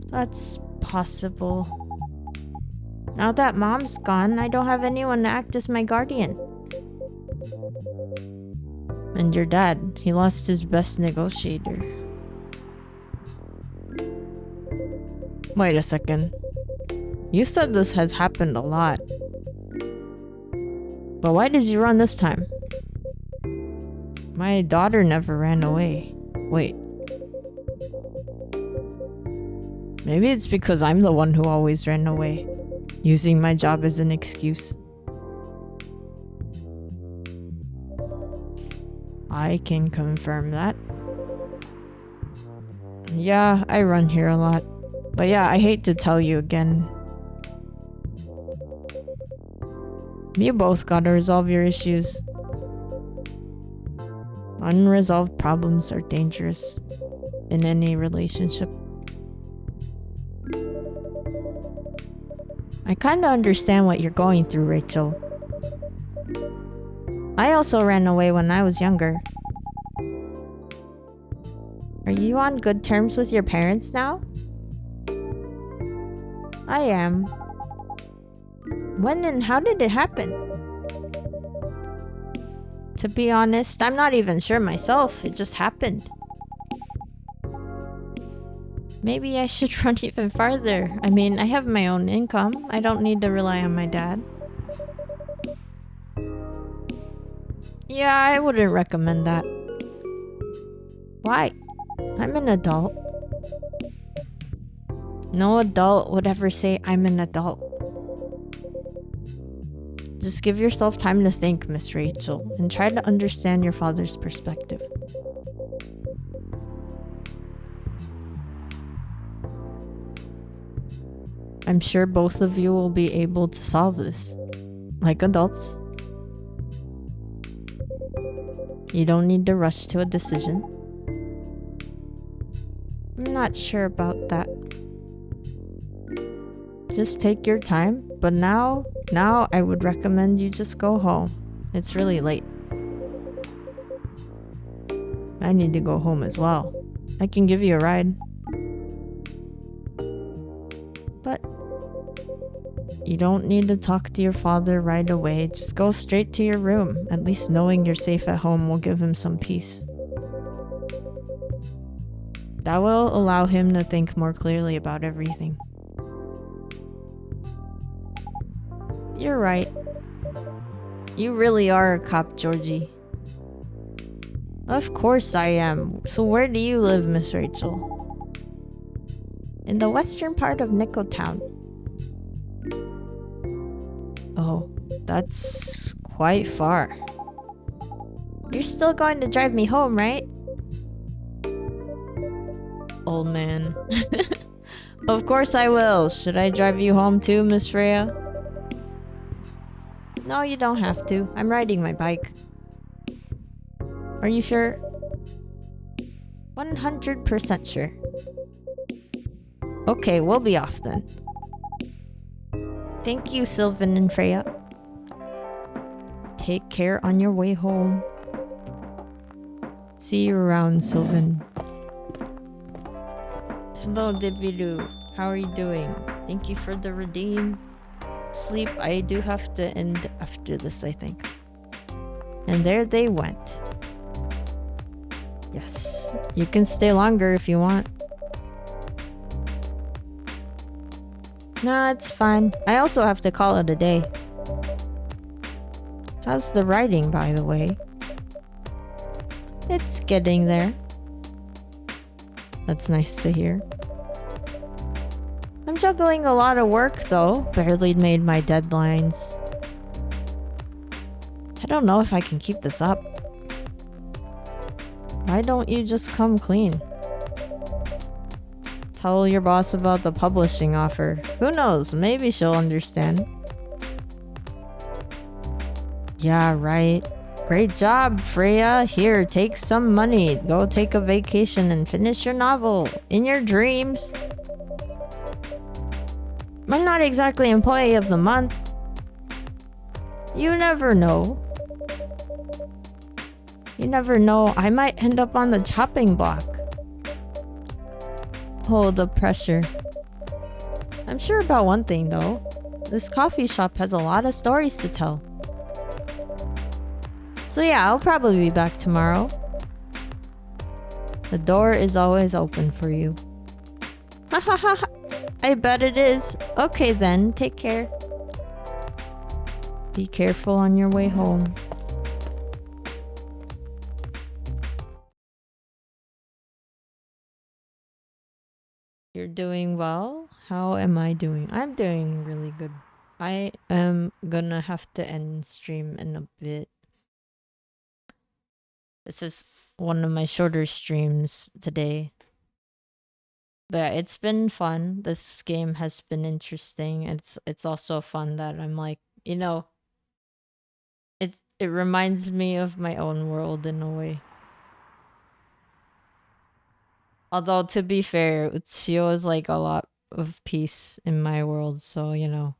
S1: That's possible. Now that Mom's gone, I don't have anyone to act as my guardian. And your dad, he lost his best negotiator. Wait a second. You said this has happened a lot. But why did you run this time? My daughter never ran away. Wait. Maybe it's because I'm the one who always ran away, using my job as an excuse. I can confirm that. Yeah, I run here a lot. But yeah, I hate to tell you again. You both gotta resolve your issues. Unresolved problems are dangerous in any relationship. I kinda understand what you're going through, Rachel. I also ran away when I was younger. Are you on good terms with your parents now? I am. When and how did it happen? To be honest, I'm not even sure myself. It just happened. Maybe I should run even farther. I mean, I have my own income. I don't need to rely on my dad. Yeah, I wouldn't recommend that. Why? I'm an adult. No adult would ever say I'm an adult. Just give yourself time to think, Miss Rachel, and try to understand your father's perspective. I'm sure both of you will be able to solve this, like adults. You don't need to rush to a decision. I'm not sure about that. Just take your time, but now I would recommend you just go home. It's really late. I need to go home as well. I can give you a ride. But you don't need to talk to your father right away. Just go straight to your room. At least knowing you're safe at home will give him some peace. That will allow him to think more clearly about everything. You're right. You really are a cop, Georgie. Of course I am. So where do you live, Miss Rachel? In the western part of Nickeltown. Oh, that's quite far. You're still going to drive me home, right? Old man. Of course I will. Should I drive you home too, Miss Freya? No, you don't have to. I'm riding my bike. Are you sure? 100% sure. Okay, we'll be off then. Thank you, Sylvan and Freya. Take care on your way home. See you around, Sylvan. Hello, Dibiru. How are you doing? Thank you for the redeem. Sleep, I do have to end after this, I think. And there they went. Yes, you can stay longer if you want. Nah, it's fine. I also have to call it a day. How's the writing, by the way? It's getting there. That's nice to hear. I'm juggling a lot of work though. Barely made my deadlines. I don't know if I can keep this up. Why don't you just come clean? Tell your boss about the publishing offer. Who knows? Maybe she'll understand. Yeah, right. Great job, Freya. Here, take some money. Go take a vacation and finish your novel. In your dreams. I'm not exactly employee of the month. You never know. You never know. I might end up on the chopping block. Oh, the pressure. I'm sure about one thing though. This coffee shop has a lot of stories to tell. So yeah, I'll probably be back tomorrow. The door is always open for you. Ha ha ha! I bet it is. Okay then, take care. Be careful on your way home. You're doing well? How am I doing? I'm doing really good. I am gonna have to end stream in a bit. This is one of my shorter streams today. But it's been fun. This game has been interesting. It's also fun that I'm like, you know, it reminds me of my own world in a way. Although to be fair, Utsio is like a lot of peace in my world, so you know,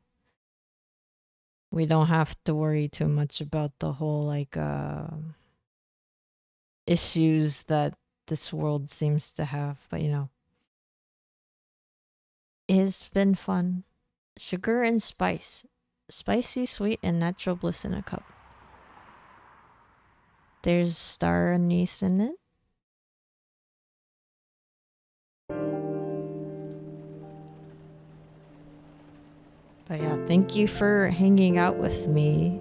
S1: we don't have to worry too much about the whole like issues that this world seems to have, but you know. It's been fun. Sugar and spice. Spicy, sweet, and natural bliss in a cup. There's star anise in it. But yeah, thank you for hanging out with me.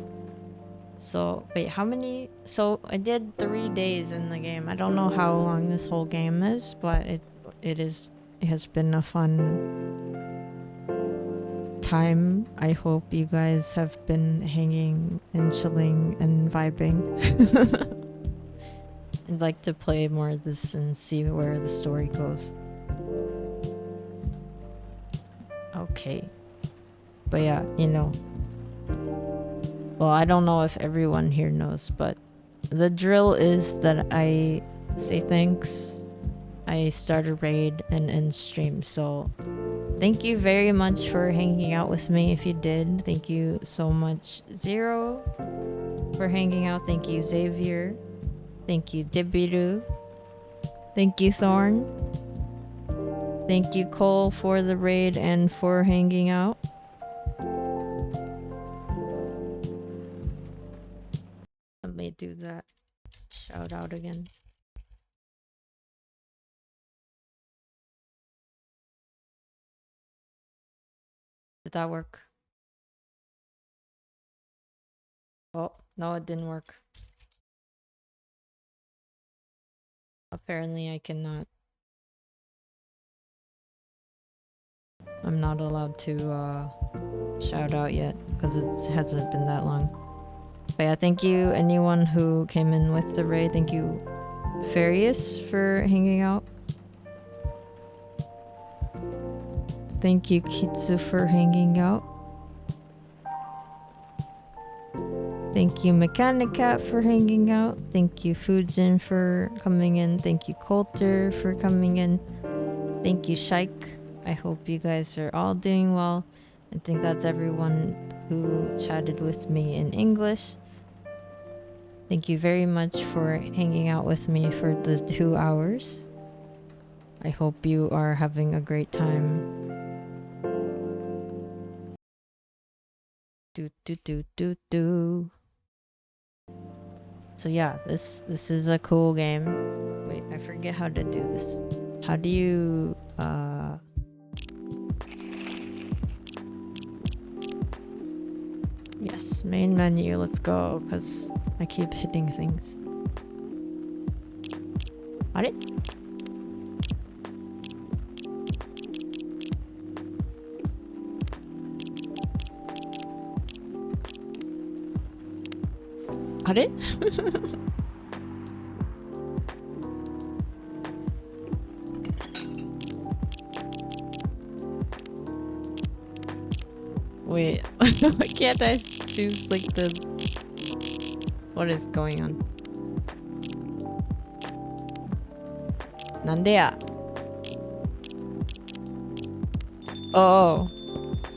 S1: So, wait, how many? So, I did 3 days in the game. I don't know how long this whole game is, but it has been a fun time. I hope you guys have been hanging and chilling and vibing. I'd like to play more of this and see where the story goes. Okay. But yeah, you know. Well, I don't know if everyone here knows, but the drill is that I say thanks, I start a raid, and end stream. So thank you very much for hanging out with me if you did. Thank you so much, Zero, for hanging out. Thank you, Xavier. Thank you, Dibiru. Thank you, Thorn. Thank you, Cole, for the raid and for hanging out. Let me do that shout out again. Did that work? Oh, no, it didn't work. Apparently I cannot. I'm not allowed to shout out yet because it hasn't been that long. But yeah, thank you anyone who came in with the raid. Thank you, Farius, for hanging out. Thank you, Kitsu, for hanging out. Thank you, Mechanicat, for hanging out. Thank you, Fujin, for coming in. Thank you, Coulter, for coming in. Thank you, Shaik. I hope you guys are all doing well. I think that's everyone who chatted with me in English. Thank you very much for hanging out with me for the 2 hours. I hope you are having a great time. So yeah, this is a cool game. Wait, I forget how to do this. How do you Yes, main menu, let's go, because I keep hitting things. Are it? あれWait, why can't I choose like the... What is going on? なんでや Oh,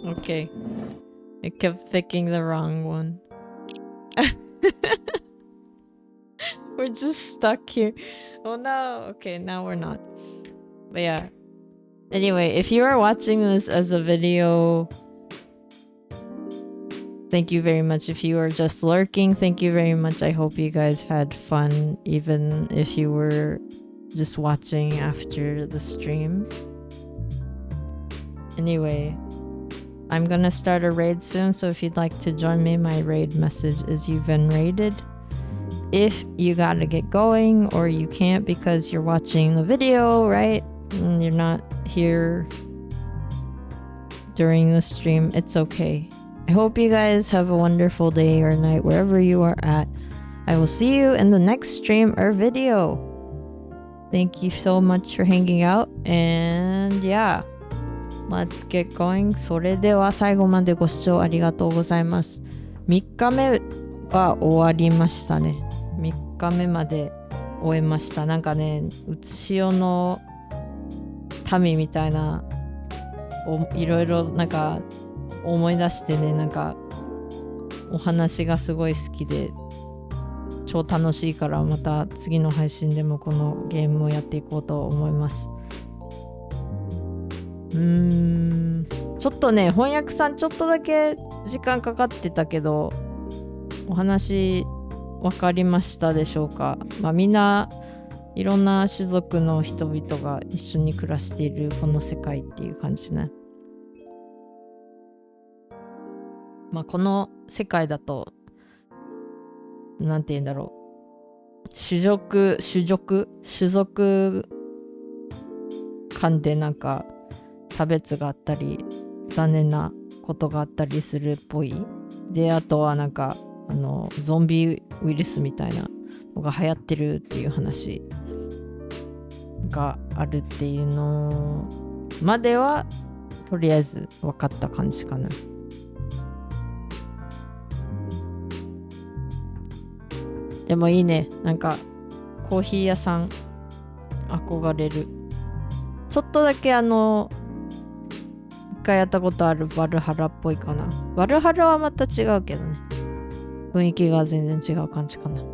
S1: okay. I kept picking the wrong one. We're just stuck here. Oh no. Okay, now we're not. But yeah. Anyway, if you are watching this as a video, thank you very much. If you are just lurking, thank you very much. I hope you guys had fun, even if you were just watching after the stream. Anyway, I'm gonna start a raid soon, so if you'd like to join me, my raid message is you've been raided. If you gotta get going or you can't because you're watching the video, right? And you're not here during the stream, it's okay. I hope you guys have a wonderful day or night wherever you are at. I will see you in the next stream or video. Thank you so much for hanging out, and yeah, let's get going. それでは最後までご視聴ありがとうございます。3日目は終わりましたね。3日目まで終えました。なんかね、うつしおの民みたいないろいろなんか思い出してね、なんかお話がすごい好きで超楽しいから、また次の配信でもこのゲームをやっていこうと思います。ちょっとね、翻訳さんちょっとだけ時間かかってたけど、お話わかりましたでしょうか。まあみんないろんな種族の人々が一緒に暮らしているこの世界っていう感じね。まあこの世界だとなんて言うんだろう、種族間でなんか差別があったり残念なことがあったりするっぽい。で、あとはなんかゾンビウイルスみたいなのが流行ってるっていう話があるっていうのまではとりあえず分かった感じかな。でもいいね、なんかコーヒー屋さん憧れる。ちょっとだけ一回やったことあるバルハラっぽいかな。バルハラはまた違うけどね、雰囲気が全然違う感じかな。ま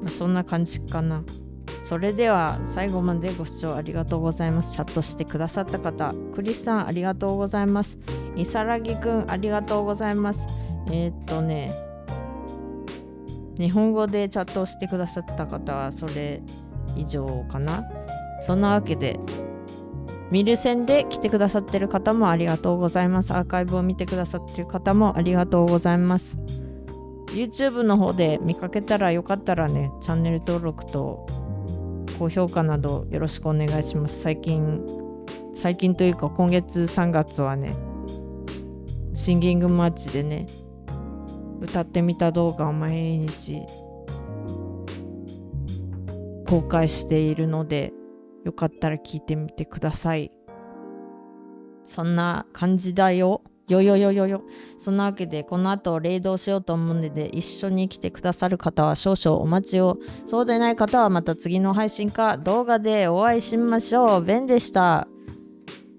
S1: あ、そんな感じかな。それでは最後までご視聴ありがとうございます。チャットしてくださった方、クリスさんありがとうございます。イサラギくんありがとうございます。日本語でチャットをしてくださった方はそれ以上かな。そんなわけでミルセンで来てくださってる方もありがとうございます。アーカイブを見てくださってる方もありがとうございます。 YouTube の方で見かけたらよかったらね、チャンネル登録と高評価などよろしくお願いします。最近というか今月3月はね、シンギングマッチでね、歌ってみた動画を毎日公開しているので、よかったら聞いてみてください。そんな感じだよ。そんなわけでこの後レイドをしようと思うので、一緒に来てくださる方は少々お待ちを。そうでない方はまた次の配信か動画でお会いしましょう。ベンでした。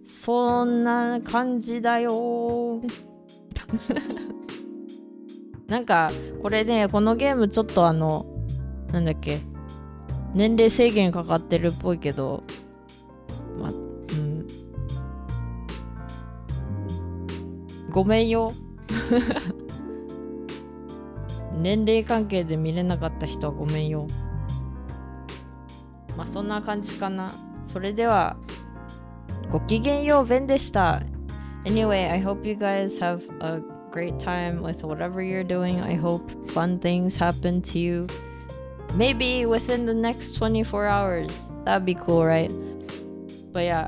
S1: そんな感じだよなんかこれね、このゲームちょっとなんだっけ、年齢制限かかってるっぽいけど、ごめんよ年齢関係で見れなかった人はごめんよ。まあそんな感じかな。それではごきげんよう、ベンでした。 Anyway, I hope you guys have a great time with whatever you're doing. I hope fun things happen to you. Maybe within the next 24 hours. That'd be cool, right? But yeah,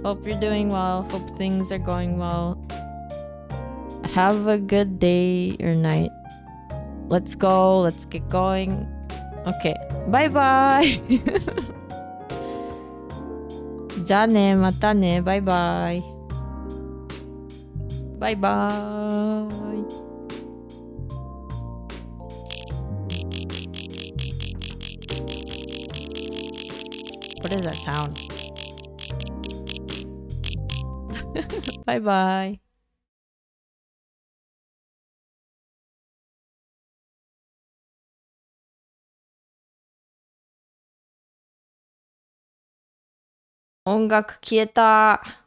S1: hope you're doing well. Hope things are going well. Have a good day or night Let's go. Let's get going. Okay. Bye bye. じゃあね、またね。バイバイ。バイバーイ。What does that sound? Bye bye.音楽消えた。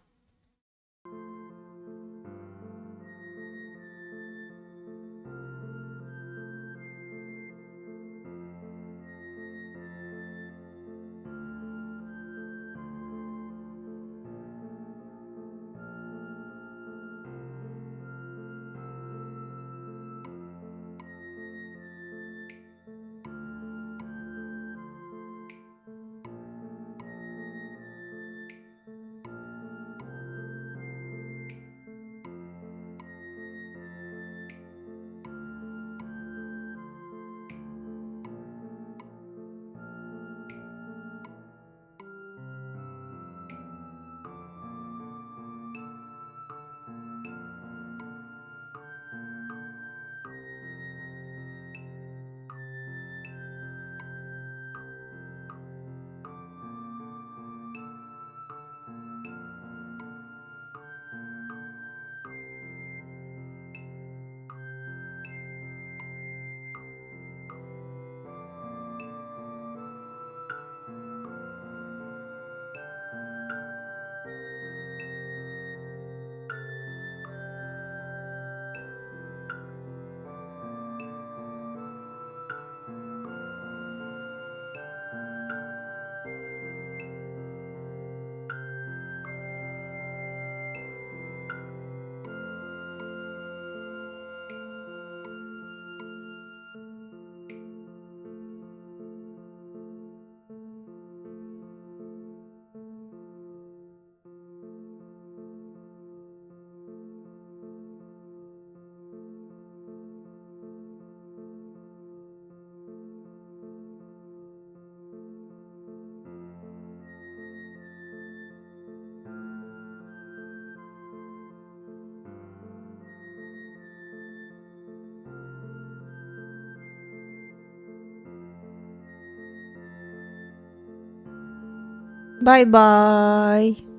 S1: バイバイ。